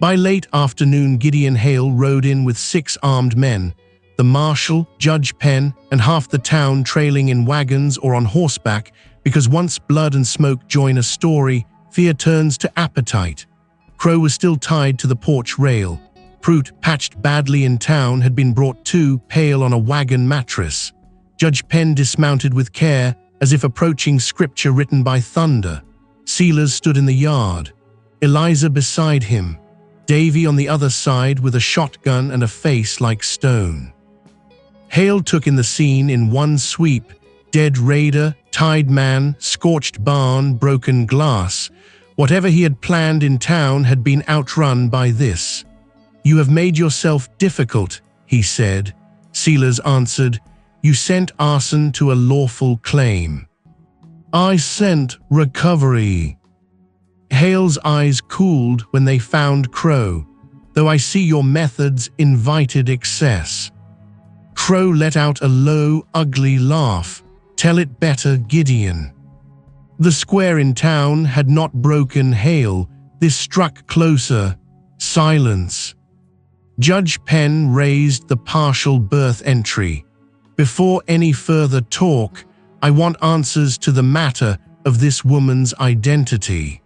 By late afternoon, Gideon Hale rode in with 6 armed men, the marshal, Judge Penn, and half the town trailing in wagons or on horseback, because once blood and smoke join a story, fear turns to appetite. Crow was still tied to the porch rail. Fruit, patched badly in town, had been brought to, pale on a wagon mattress. Judge Penn dismounted with care, as if approaching scripture written by thunder. Silas stood in the yard. Eliza beside him. Davy on the other side with a shotgun and a face like stone. Hale took in the scene in one sweep. Dead raider, tied man, scorched barn, broken glass. Whatever he had planned in town had been outrun by this. "You have made yourself difficult," he said. Silas answered, "You sent arson to a lawful claim." "I sent recovery." Hale's eyes cooled when they found Crow. "Though I see your methods invited excess." Crow let out a low, ugly laugh. "Tell it better, Gideon." The square in town had not broken Hale. This struck closer. Silence. Judge Penn raised the partial birth entry. "Before any further talk, I want answers to the matter of this woman's identity."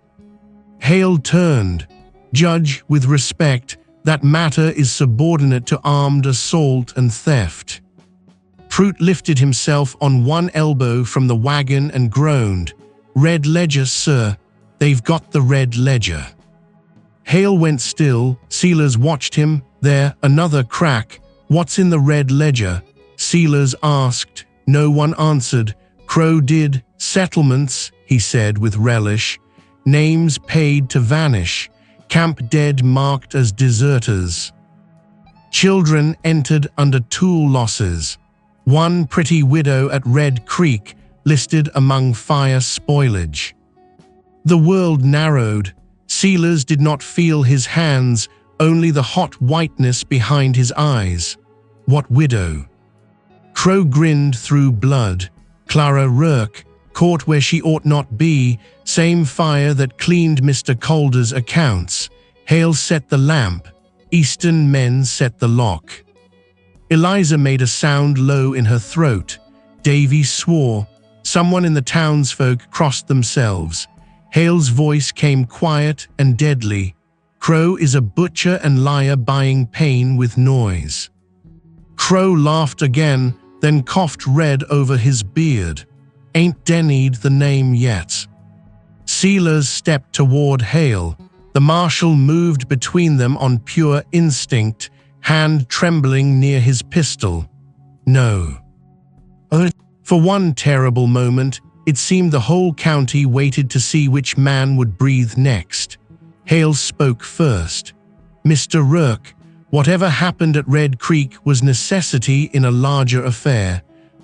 Hale turned. Judge with respect, that matter is subordinate to armed assault and theft. Pruitt lifted himself on one elbow from the wagon and groaned, "Red ledger, sir. They've got the red ledger." Hale went still. Silas watched him. "There, another crack. What's in the red ledger?" Silas asked. No one answered. Crow did. "Settlements," he said with relish. "Names paid to vanish. Camp dead marked as deserters. Children entered under tool losses. One pretty widow at Red Creek listed among fire spoilage." The world narrowed. Silas did not feel his hands, only the hot whiteness behind his eyes. What widow? Crow grinned through blood. Clara Rourke, caught where she ought not be, same fire that cleaned Mr. Calder's accounts. Hale set the lamp. Eastern men set the lock. Eliza made a sound low in her throat. Davy swore. Someone in the townsfolk crossed themselves. Hale's voice came quiet and deadly. "Crow is a butcher and liar buying pain with noise." Crow laughed again, then coughed red over his beard. "Ain't Denny'd the name yet." Silas stepped toward Hale. The marshal moved between them on pure instinct, hand trembling near his pistol. "No." For one terrible moment, it seemed the whole county waited to see which man would breathe next. Hale spoke first. "Mr. Rourke, whatever happened at Red Creek was necessity in a larger affair.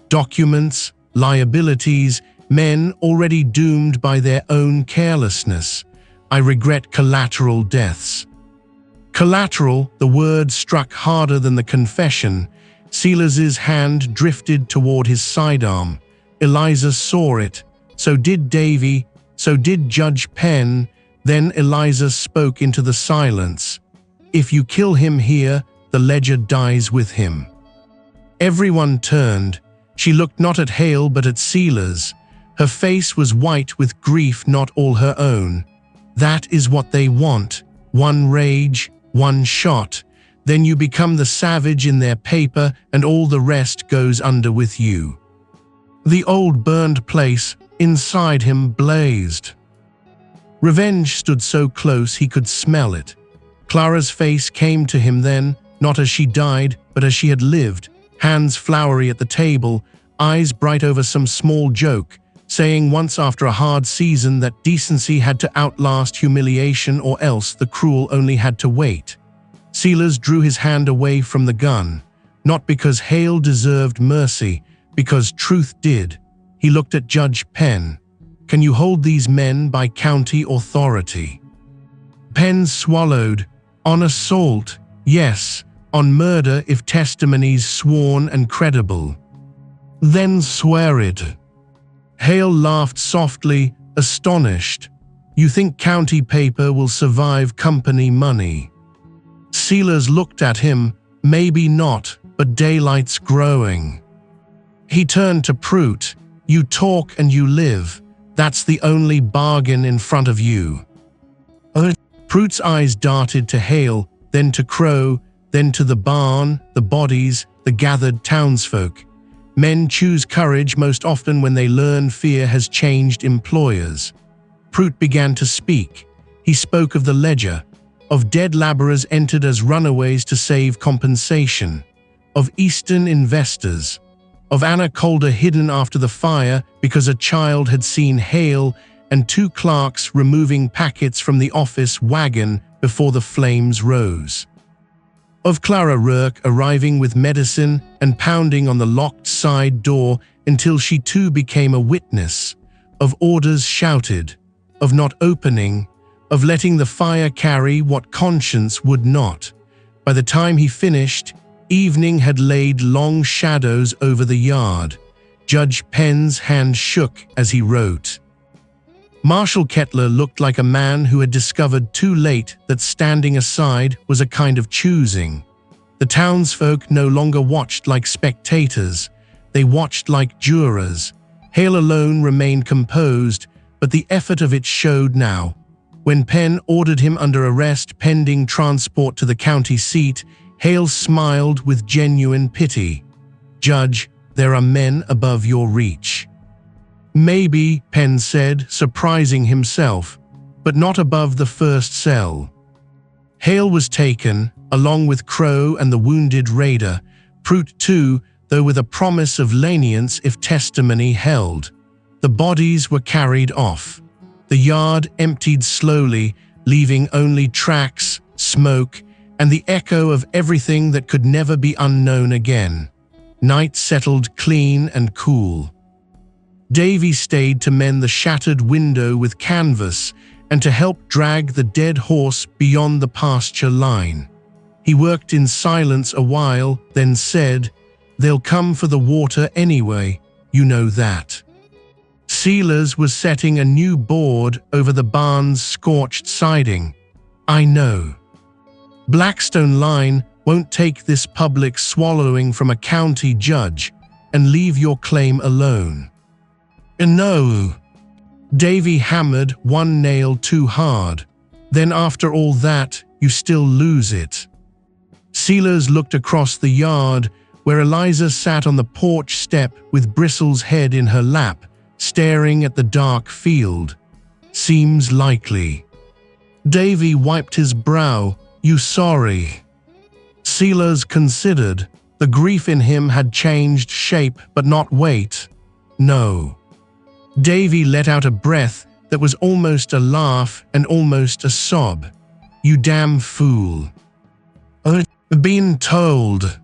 Documents, liabilities, men already doomed by their own carelessness. I regret collateral deaths." Collateral, the word struck harder than the confession. Silas's hand drifted toward his sidearm. Eliza saw it. So did Davy. So did Judge Penn. Then Eliza spoke into the silence. "If you kill him here, the ledger dies with him." Everyone turned. She looked not at Hale but at Silas. Her face was white with grief not all her own. "That is what they want. One rage, one shot. Then you become the savage in their paper and all the rest goes under with you." The old burned place inside him blazed. Revenge stood so close he could smell it. Clara's face came to him then, not as she died, but as she had lived, hands floury at the table, eyes bright over some small joke, saying once after a hard season that decency had to outlast humiliation or else the cruel only had to wait. Silas drew his hand away from the gun, not because Hale deserved mercy, because truth did. He looked at Judge Penn. "Can you hold these men by county authority?" Penn swallowed. "On assault, yes. On murder if testimonies sworn and credible." "Then swear it." Hale laughed softly, astonished. "You think county paper will survive company money?" Silas looked at him. "Maybe not, but daylight's growing." He turned to Pruitt. "You talk and you live. That's the only bargain in front of you." Pruitt's eyes darted to Hale, then to Crow, then to the barn, the bodies, the gathered townsfolk. Men choose courage most often when they learn fear has changed employers. Pruitt began to speak. He spoke of the ledger, of dead laborers entered as runaways to save compensation, of Eastern investors, of Anna Calder hidden after the fire because a child had seen Hale, and 2 clerks removing packets from the office wagon before the flames rose. Of Clara Rourke arriving with medicine and pounding on the locked side door until she too became a witness, of orders shouted, of not opening, of letting the fire carry what conscience would not. By the time he finished, evening had laid long shadows over the yard. Judge Penn's hand shook as he wrote. Marshal Kettler looked like a man who had discovered too late that standing aside was a kind of choosing. The townsfolk no longer watched like spectators, they watched like jurors. Hale alone remained composed, but the effort of it showed now. When Penn ordered him under arrest pending transport to the county seat, Hale smiled with genuine pity. "Judge, there are men above your reach." "Maybe," Penn said, surprising himself, "but not above the first cell." Hale was taken, along with Crow and the wounded raider, Prout too, though with a promise of lenience if testimony held. The bodies were carried off. The yard emptied slowly, leaving only tracks, smoke, and the echo of everything that could never be unknown again. Night settled clean and cool. Davy stayed to mend the shattered window with canvas and to help drag the dead horse beyond the pasture line. He worked in silence a while, then said, "They'll come for the water anyway, you know that." Silas was setting a new board over the barn's scorched siding. "I know. Blackstone Line won't take this public swallowing from a county judge and leave your claim alone." "No." Davy hammered one nail too hard. "Then after all that, you still lose it." Silas looked across the yard, where Eliza sat on the porch step with Bristle's head in her lap, staring at the dark field. "Seems likely." Davy wiped his brow. "You sorry?" Silas considered. The grief in him had changed shape but not weight. "No." Davy let out a breath that was almost a laugh and almost a sob. "You damn fool." "I've been told."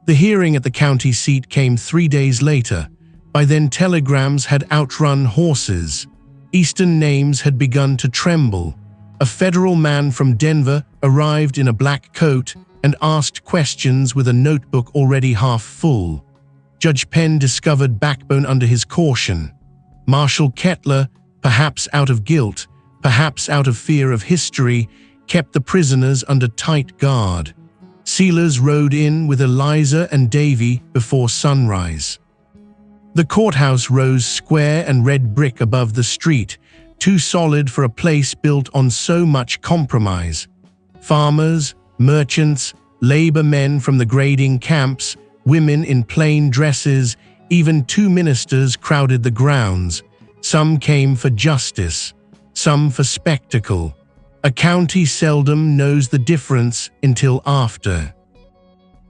The hearing at the county seat came 3 days later. By then telegrams had outrun horses. Eastern names had begun to tremble. A federal man from Denver arrived in a black coat and asked questions with a notebook already half full. Judge Penn discovered backbone under his caution. Marshal Kettler, perhaps out of guilt, perhaps out of fear of history, kept the prisoners under tight guard. Silas rode in with Eliza and Davy before sunrise. The courthouse rose square and red brick above the street, too solid for a place built on so much compromise. Farmers, merchants, labor men from the grading camps, women in plain dresses, even 2 ministers crowded the grounds. Some came for justice, some for spectacle. A county seldom knows the difference until after.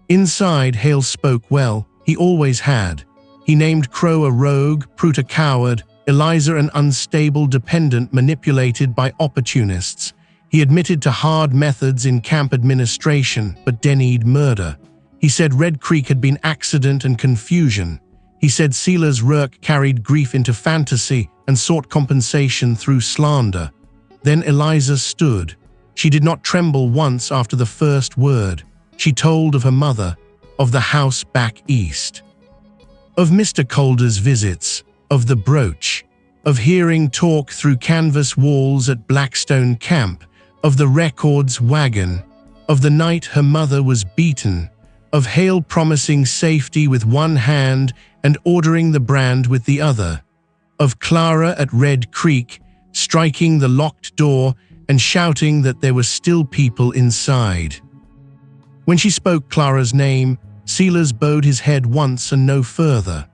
Inside, Hale spoke well. He always had. He named Crow a rogue, Prout a coward, Eliza an unstable dependent manipulated by opportunists. He admitted to hard methods in camp administration, but denied murder. He said Red Creek had been accident and confusion. He said Silas Rourke carried grief into fantasy and sought compensation through slander. Then Eliza stood. She did not tremble once after the first word. She told of her mother, of the house back east, of Mr. Calder's visits, of the brooch, of hearing talk through canvas walls at Blackstone Camp, of the records wagon, of the night her mother was beaten, of Hale promising safety with one hand and ordering the brand with the other, of Clara at Red Creek, striking the locked door and shouting that there were still people inside. When she spoke Clara's name, Silas bowed his head once and no further.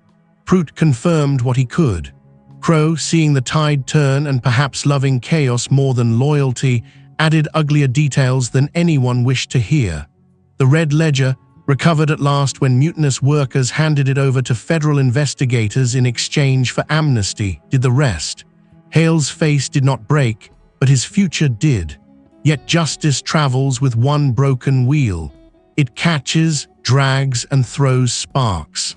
Prout confirmed what he could. Crow, seeing the tide turn and perhaps loving chaos more than loyalty, added uglier details than anyone wished to hear. The red ledger, recovered at last when mutinous workers handed it over to federal investigators in exchange for amnesty, did the rest. Hale's face did not break, but his future did. Yet justice travels with one broken wheel. It catches, drags, and throws sparks.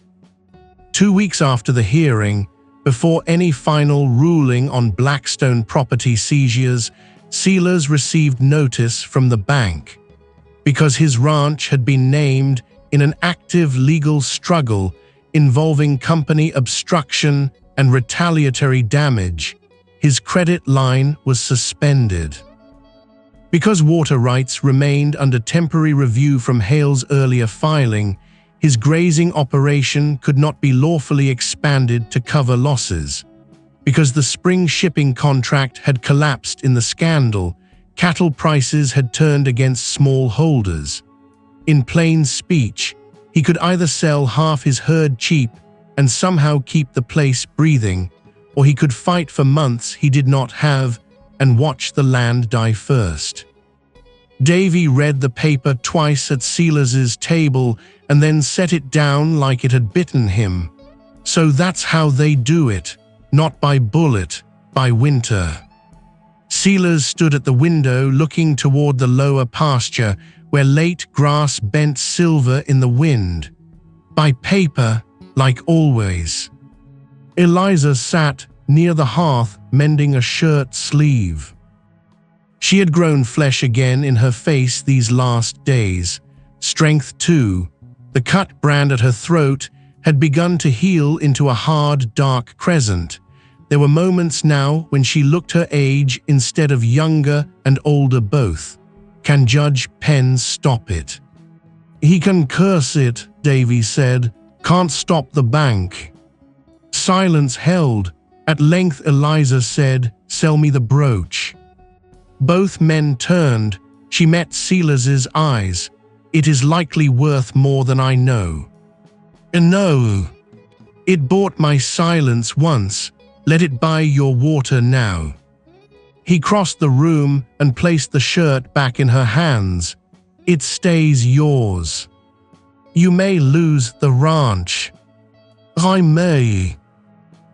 2 weeks after the hearing, before any final ruling on Blackstone property seizures, Silas received notice from the bank. Because his ranch had been named in an active legal struggle involving company obstruction and retaliatory damage, his credit line was suspended. Because water rights remained under temporary review from Hale's earlier filing, his grazing operation could not be lawfully expanded to cover losses. because the spring shipping contract had collapsed in the scandal. Cattle prices had turned against smallholders. In plain speech, he could either sell half his herd cheap and somehow keep the place breathing, or he could fight for months he did not have and watch the land die first. Davy read the paper twice at Silas's table and then set it down like it had bitten him. So that's how they do it, not by bullet, by winter. Silas stood at the window looking toward the lower pasture where late grass bent silver in the wind. By paper, like always. Eliza sat near the hearth mending a shirt sleeve. She had grown flesh again in her face these last days. Strength too. The cut brand at her throat had begun to heal into a hard, dark crescent. There were moments now when she looked her age instead of younger and older both. Can Judge Penn stop it? He can curse it, Davy said. Can't stop the bank. Silence held. At length Eliza said, "Sell me the brooch." Both men turned. She met Silas's eyes. "It is likely worth more than I know." "No. It bought my silence once. Let it buy your water now." He crossed the room and placed the shirt back in her hands. "It stays yours. You may lose the ranch." "I may.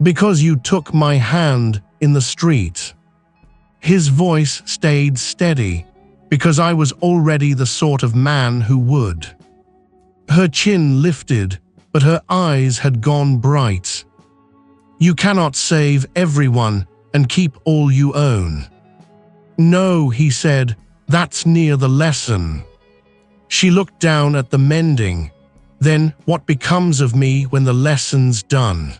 Because you took my hand in the street." His voice stayed steady, "Because I was already the sort of man who would." Her chin lifted, but her eyes had gone bright. "You cannot save everyone and keep all you own." "No," he said, "that's near the lesson." She looked down at the mending. "Then what becomes of me when the lesson's done?"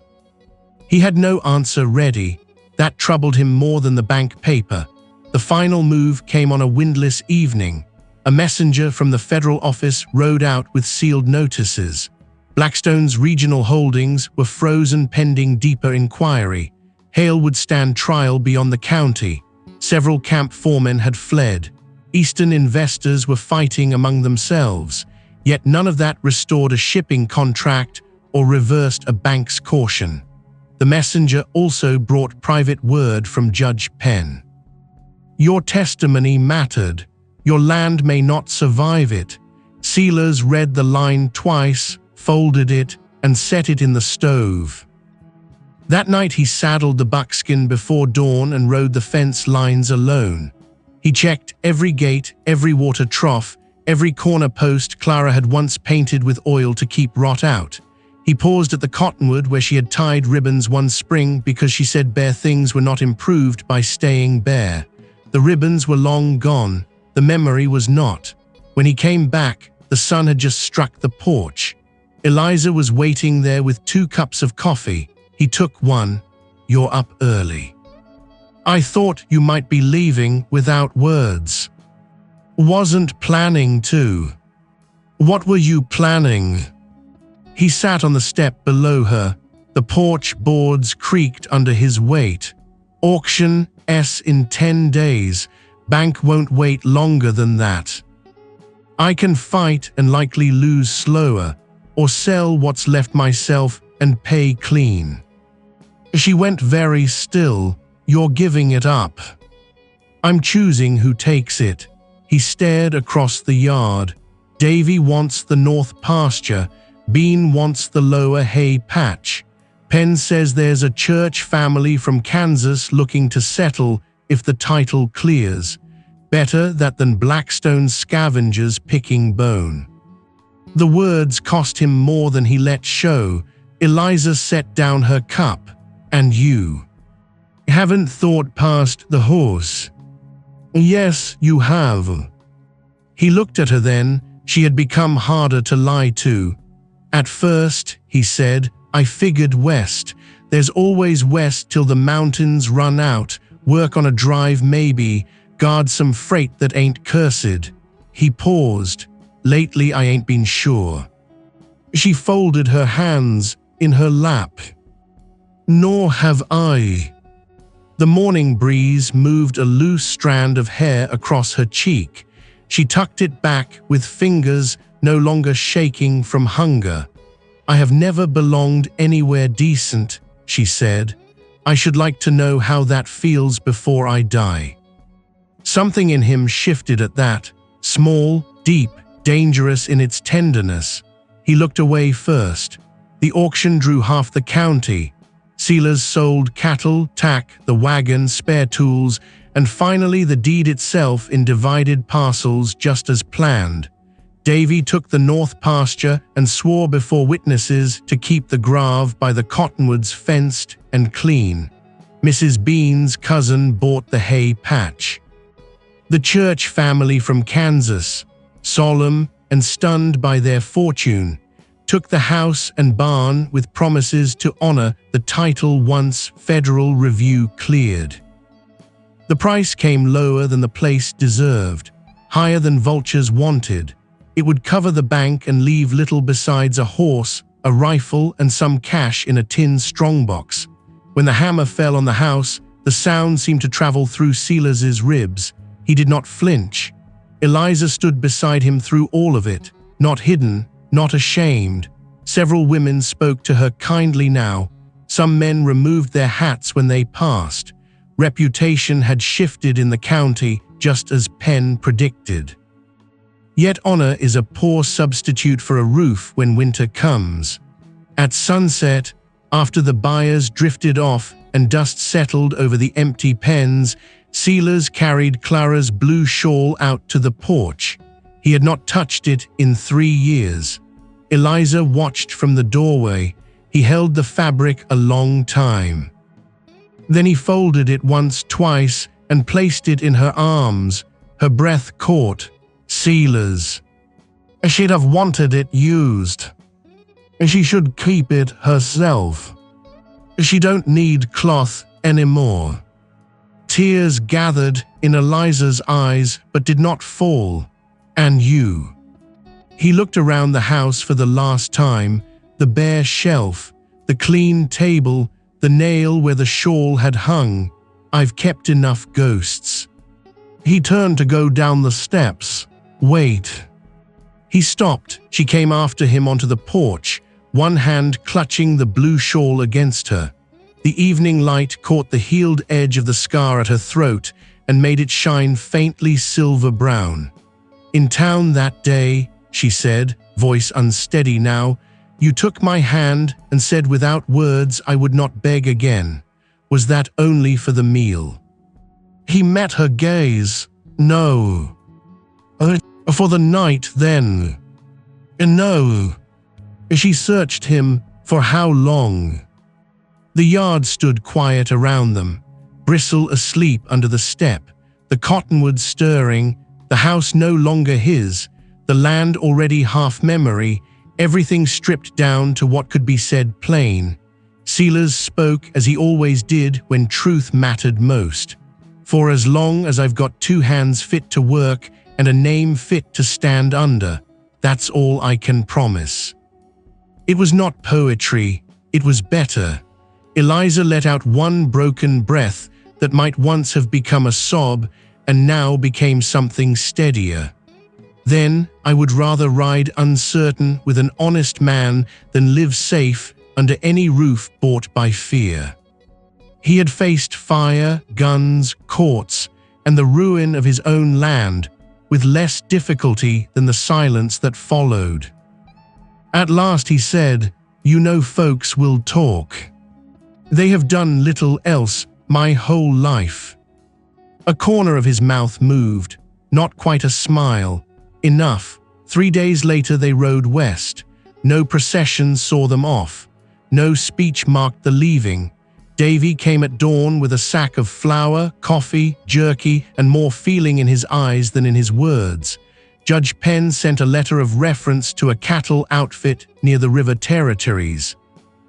He had no answer ready. That troubled him more than the bank paper. The final move came on a windless evening. A messenger from the federal office rode out with sealed notices. Blackstone's regional holdings were frozen pending deeper inquiry. Hale would stand trial beyond the county. Several camp foremen had fled. Eastern investors were fighting among themselves. Yet none of that restored a shipping contract or reversed a bank's caution. The messenger also brought private word from Judge Penn. "Your testimony mattered. Your land may not survive it." Silas read the line twice, folded it, and set it in the stove. That night he saddled the buckskin before dawn and rode the fence lines alone. He checked every gate, every water trough, every corner post Clara had once painted with oil to keep rot out. He paused at the cottonwood where she had tied ribbons one spring because she said bare things were not improved by staying bare. The ribbons were long gone. The memory was not. When he came back, the sun had just struck the porch. Eliza was waiting there with 2 cups of coffee. He took one. "You're up early." "I thought you might be leaving without words." "Wasn't planning to." "What were you planning?" He sat on the step below her. The porch boards creaked under his weight. "Auction in 10 days. Bank won't wait longer than that. I can fight and likely lose slower, or sell what's left myself and pay clean." She went very still. "You're giving it up." "I'm choosing who takes it." He stared across the yard. "Davy wants the north pasture. Bean wants the lower hay patch. Penn says there's a church family from Kansas looking to settle if the title clears. Better that than Blackstone scavengers picking bone." The words cost him more than he let show. Eliza set down her cup. "And you haven't thought past the horse." "Yes, you have." He looked at her then. She had become harder to lie to. "At first," he said, "I figured west. There's always west till the mountains run out. Work on a drive maybe. Guard some freight that ain't cursed." He paused. "Lately I ain't been sure." She folded her hands in her lap. "Nor have I." The morning breeze moved a loose strand of hair across her cheek. She tucked it back with fingers no longer shaking from hunger. "I have never belonged anywhere decent," she said. "I should like to know how that feels before I die." Something in him shifted at that, small, deep, dangerous in its tenderness. He looked away first. The auction drew half the county. Silas sold cattle, tack, the wagon, spare tools, and finally the deed itself in divided parcels just as planned. Davy took the north pasture and swore before witnesses to keep the grave by the cottonwoods fenced and clean. Mrs. Bean's cousin bought the hay patch. The Church family from Kansas, solemn and stunned by their fortune, took the house and barn with promises to honor the title once Federal Review cleared. The price came lower than the place deserved, higher than vultures wanted. It would cover the bank and leave little besides a horse, a rifle, and some cash in a tin strongbox. When the hammer fell on the house, the sound seemed to travel through Silas's ribs. He did not flinch. Eliza stood beside him through all of it, not hidden, not ashamed. Several women spoke to her kindly now. Some men removed their hats when they passed. Reputation had shifted in the county, just as Penn predicted. Yet honor is a poor substitute for a roof when winter comes. At sunset, after the buyers drifted off and dust settled over the empty pens, Silas carried Clara's blue shawl out to the porch. He had not touched it in 3 years. Eliza watched from the doorway. He held the fabric a long time. Then he folded it once, twice, and placed it in her arms. Her breath caught. Silas. She'd have wanted it used. She should keep it herself. She don't need cloth anymore. Tears gathered in Eliza's eyes but did not fall. And you. He looked around the house for the last time, the bare shelf, the clean table, the nail where the shawl had hung. I've kept enough ghosts. He turned to go down the steps. Wait. He stopped. She came after him onto the porch, one hand clutching the blue shawl against her. The evening light caught the healed edge of the scar at her throat and made it shine faintly silver brown. In town that day, she said, voice unsteady now, you took my hand and said without words I would not beg again. Was that only for the meal? He met her gaze. No. For the night then. No. She searched him for how long? The yard stood quiet around them, Bristle asleep under the step, the cottonwoods stirring, the house no longer his, the land already half memory, everything stripped down to what could be said plain. Silas spoke as he always did when truth mattered most. For as long as I've got 2 hands fit to work and a name fit to stand under, that's all I can promise. It was not poetry, it was better. Eliza let out one broken breath that might once have become a sob and now became something steadier. Then I would rather ride uncertain with an honest man than live safe under any roof bought by fear. He had faced fire, guns, courts, and the ruin of his own land with less difficulty than the silence that followed. At last he said, "You know folks will talk. They have done little else my whole life." A corner of his mouth moved, not quite a smile. Enough. 3 days later they rode west. No procession saw them off. No speech marked the leaving. Davy came at dawn with a sack of flour, coffee, jerky, and more feeling in his eyes than in his words. Judge Penn sent a letter of reference to a cattle outfit near the river territories.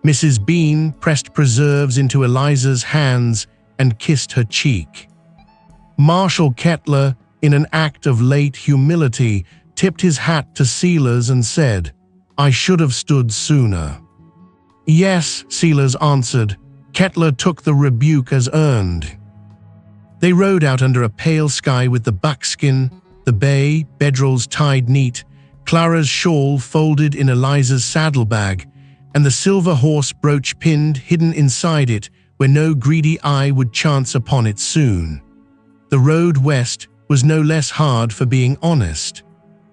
Mrs. Bean pressed preserves into Eliza's hands and kissed her cheek. Marshal Kettler, in an act of late humility, tipped his hat to Silas and said, "I should have stood sooner." "Yes," Silas answered. Kettler took the rebuke as earned. They rode out under a pale sky with the buckskin, the bay, bedrolls tied neat, Clara's shawl folded in Eliza's saddlebag, and the silver horse brooch pinned hidden inside it where no greedy eye would chance upon it soon. The road west was no less hard for being honest.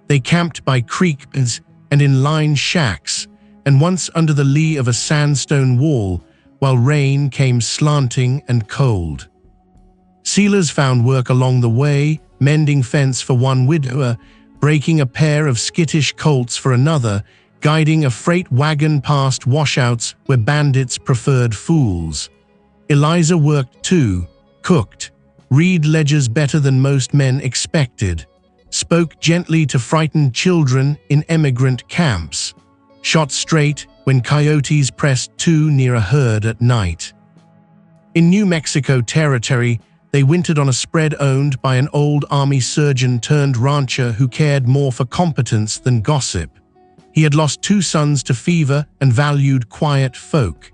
They camped by creeks and in lined shacks, and once under the lee of a sandstone wall, while rain came slanting and cold. Silas found work along the way, mending fence for one widower, breaking a pair of skittish colts for another, guiding a freight wagon past washouts where bandits preferred fools. Eliza worked too, cooked, read ledgers better than most men expected, spoke gently to frightened children in emigrant camps, shot straight when coyotes pressed too near a herd at night. In New Mexico territory, they wintered on a spread owned by an old army surgeon turned rancher who cared more for competence than gossip. He had lost 2 sons to fever and valued quiet folk.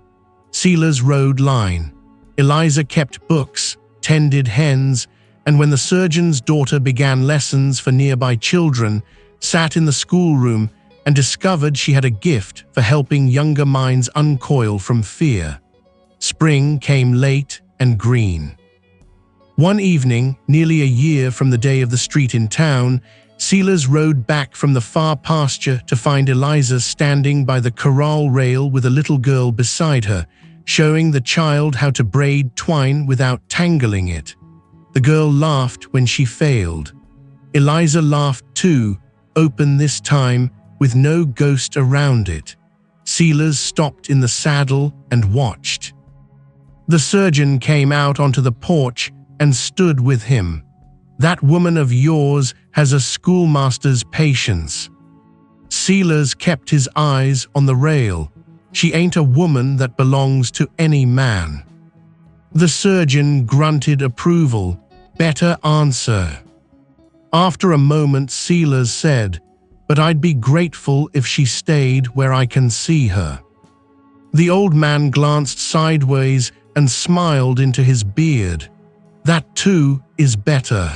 Silas rode line. Eliza kept books, tended hens, and when the surgeon's daughter began lessons for nearby children, sat in the schoolroom and discovered she had a gift for helping younger minds uncoil from fear. Spring came late and green. One evening, nearly a year from the day of the street in town, Silas rode back from the far pasture to find Eliza standing by the corral rail with a little girl beside her, showing the child how to braid twine without tangling it. The girl laughed when she failed. Eliza laughed too, open this time, with no ghost around it. Silas stopped in the saddle and watched. The surgeon came out onto the porch and stood with him. That woman of yours has a schoolmaster's patience. Silas kept his eyes on the rail. She ain't a woman that belongs to any man. The surgeon grunted approval. Better answer. After a moment, Silas said, but I'd be grateful if she stayed where I can see her. The old man glanced sideways and smiled into his beard. That too is better.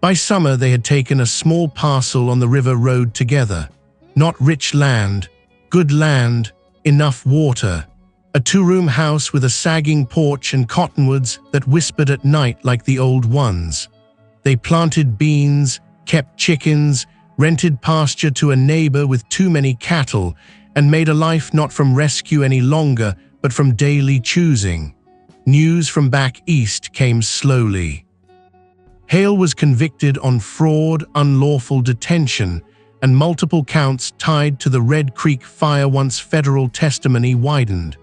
By summer they had taken a small parcel on the river road together. Not rich land, good land, enough water. A 2-room house with a sagging porch and cottonwoods that whispered at night like the old ones. They planted beans, kept chickens, rented pasture to a neighbor with too many cattle, and made a life not from rescue any longer, but from daily choosing. News from back east came slowly. Hale was convicted on fraud, unlawful detention, and multiple counts tied to the Red Creek fire once federal testimony widened.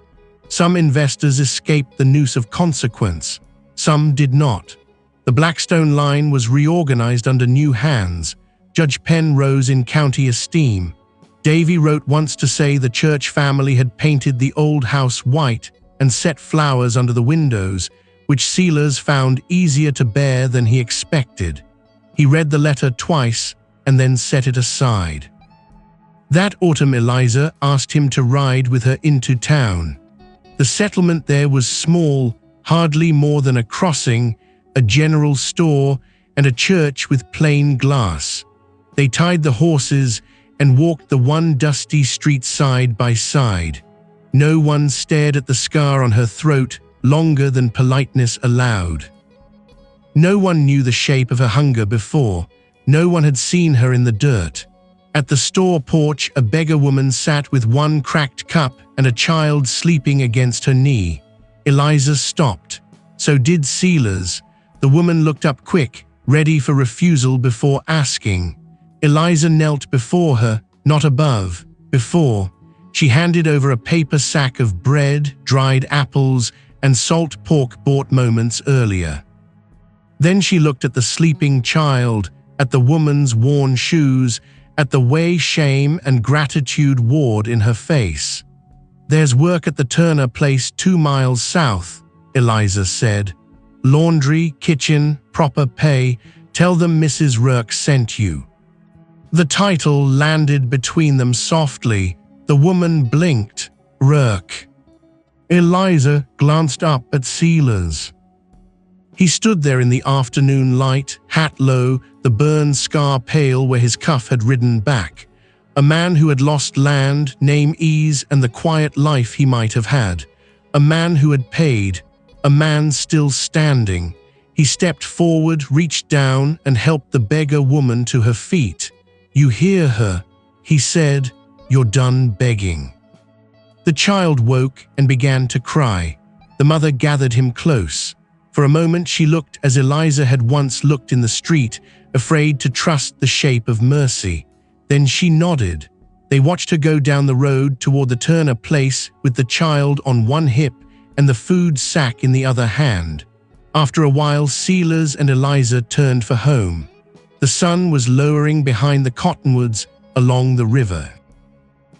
Some investors escaped the noose of consequence. Some did not. The Blackstone line was reorganized under new hands. Judge Penn rose in county esteem. Davy wrote once to say the Church family had painted the old house white and set flowers under the windows, which Silas found easier to bear than he expected. He read the letter twice and then set it aside. That autumn Eliza asked him to ride with her into town. The settlement there was small, hardly more than a crossing, a general store, and a church with plain glass. They tied the horses and walked the one dusty street side by side. No one stared at the scar on her throat longer than politeness allowed. No one knew the shape of her hunger before. No one had seen her in the dirt. At the store porch, a beggar woman sat with one cracked cup and a child sleeping against her knee. Eliza stopped. So did Silas. The woman looked up quick, ready for refusal before asking. Eliza knelt before her, not above, before. She handed over a paper sack of bread, dried apples, and salt pork bought moments earlier. Then she looked at the sleeping child, at the woman's worn shoes, at the way shame and gratitude warred in her face. There's work at the Turner place 2 miles south, Eliza said. Laundry, kitchen, proper pay. Tell them Mrs. Rourke sent you. The title landed between them softly. The woman blinked. Rourke. Eliza glanced up at Silas. He stood there in the afternoon light, hat low, the burn scar pale where his cuff had ridden back. A man who had lost land, name, ease, and the quiet life he might have had. A man who had paid. A man still standing. He stepped forward, reached down, and helped the beggar woman to her feet. "You hear her," he said. "You're done begging." The child woke and began to cry. The mother gathered him close. For a moment she looked as Eliza had once looked in the street, afraid to trust the shape of mercy. Then she nodded. They watched her go down the road toward the Turner place with the child on one hip and the food sack in the other hand. After a while, Silas and Eliza turned for home. The sun was lowering behind the cottonwoods along the river.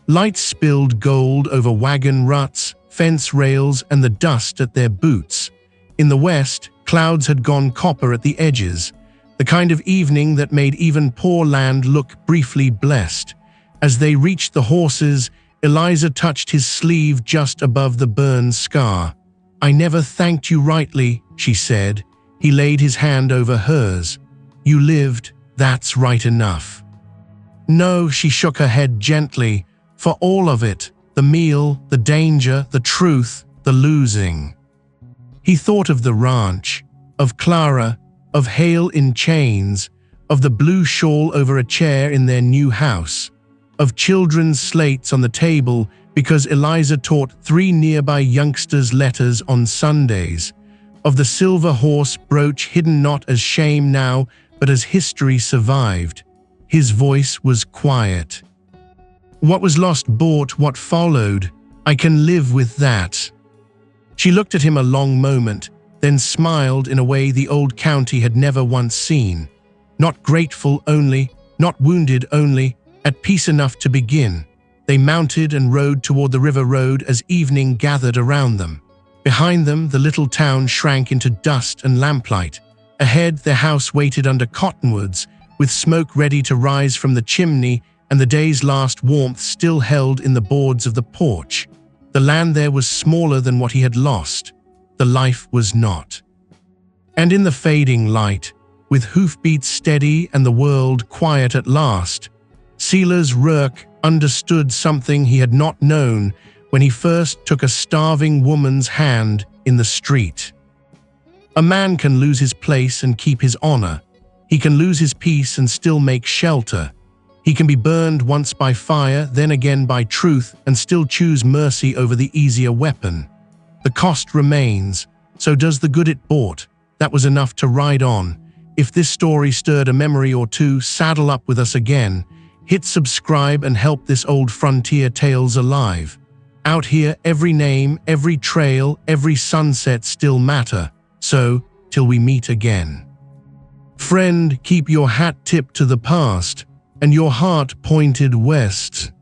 Lights spilled gold over wagon ruts, fence rails, and the dust at their boots. In the west, clouds had gone copper at the edges, the kind of evening that made even poor land look briefly blessed. As they reached the horses, Eliza touched his sleeve just above the burn scar. "I never thanked you rightly," she said. He laid his hand over hers. "You lived, that's right enough." "No," she shook her head gently. "For all of it, the meal, the danger, the truth, the losing." He thought of the ranch, of Clara, of Hale in chains, of the blue shawl over a chair in their new house, of children's slates on the table because Eliza taught 3 nearby youngsters letters on Sundays, of the silver horse brooch hidden not as shame now, but as history survived. His voice was quiet. "What was lost bought, what followed. I can live with that." She looked at him a long moment, then smiled in a way the old county had never once seen. Not grateful only, not wounded only, at peace enough to begin. They mounted and rode toward the river road as evening gathered around them. Behind them, the little town shrank into dust and lamplight. Ahead, their house waited under cottonwoods, with smoke ready to rise from the chimney and the day's last warmth still held in the boards of the porch. The land there was smaller than what he had lost. The life was not. And in the fading light, with hoofbeats steady and the world quiet at last, Silas Rourke understood something he had not known when he first took a starving woman's hand in the street. A man can lose his place and keep his honor. He can lose his peace and still make shelter. He can be burned once by fire, then again by truth, and still choose mercy over the easier weapon. The cost remains, so does the good it bought. That was enough to ride on. If this story stirred a memory or two, saddle up with us again. Hit subscribe and help this old frontier tales alive. Out here, every name, every trail, every sunset still matter. So, till we meet again. Friend, keep your hat tipped to the past and your heart pointed west.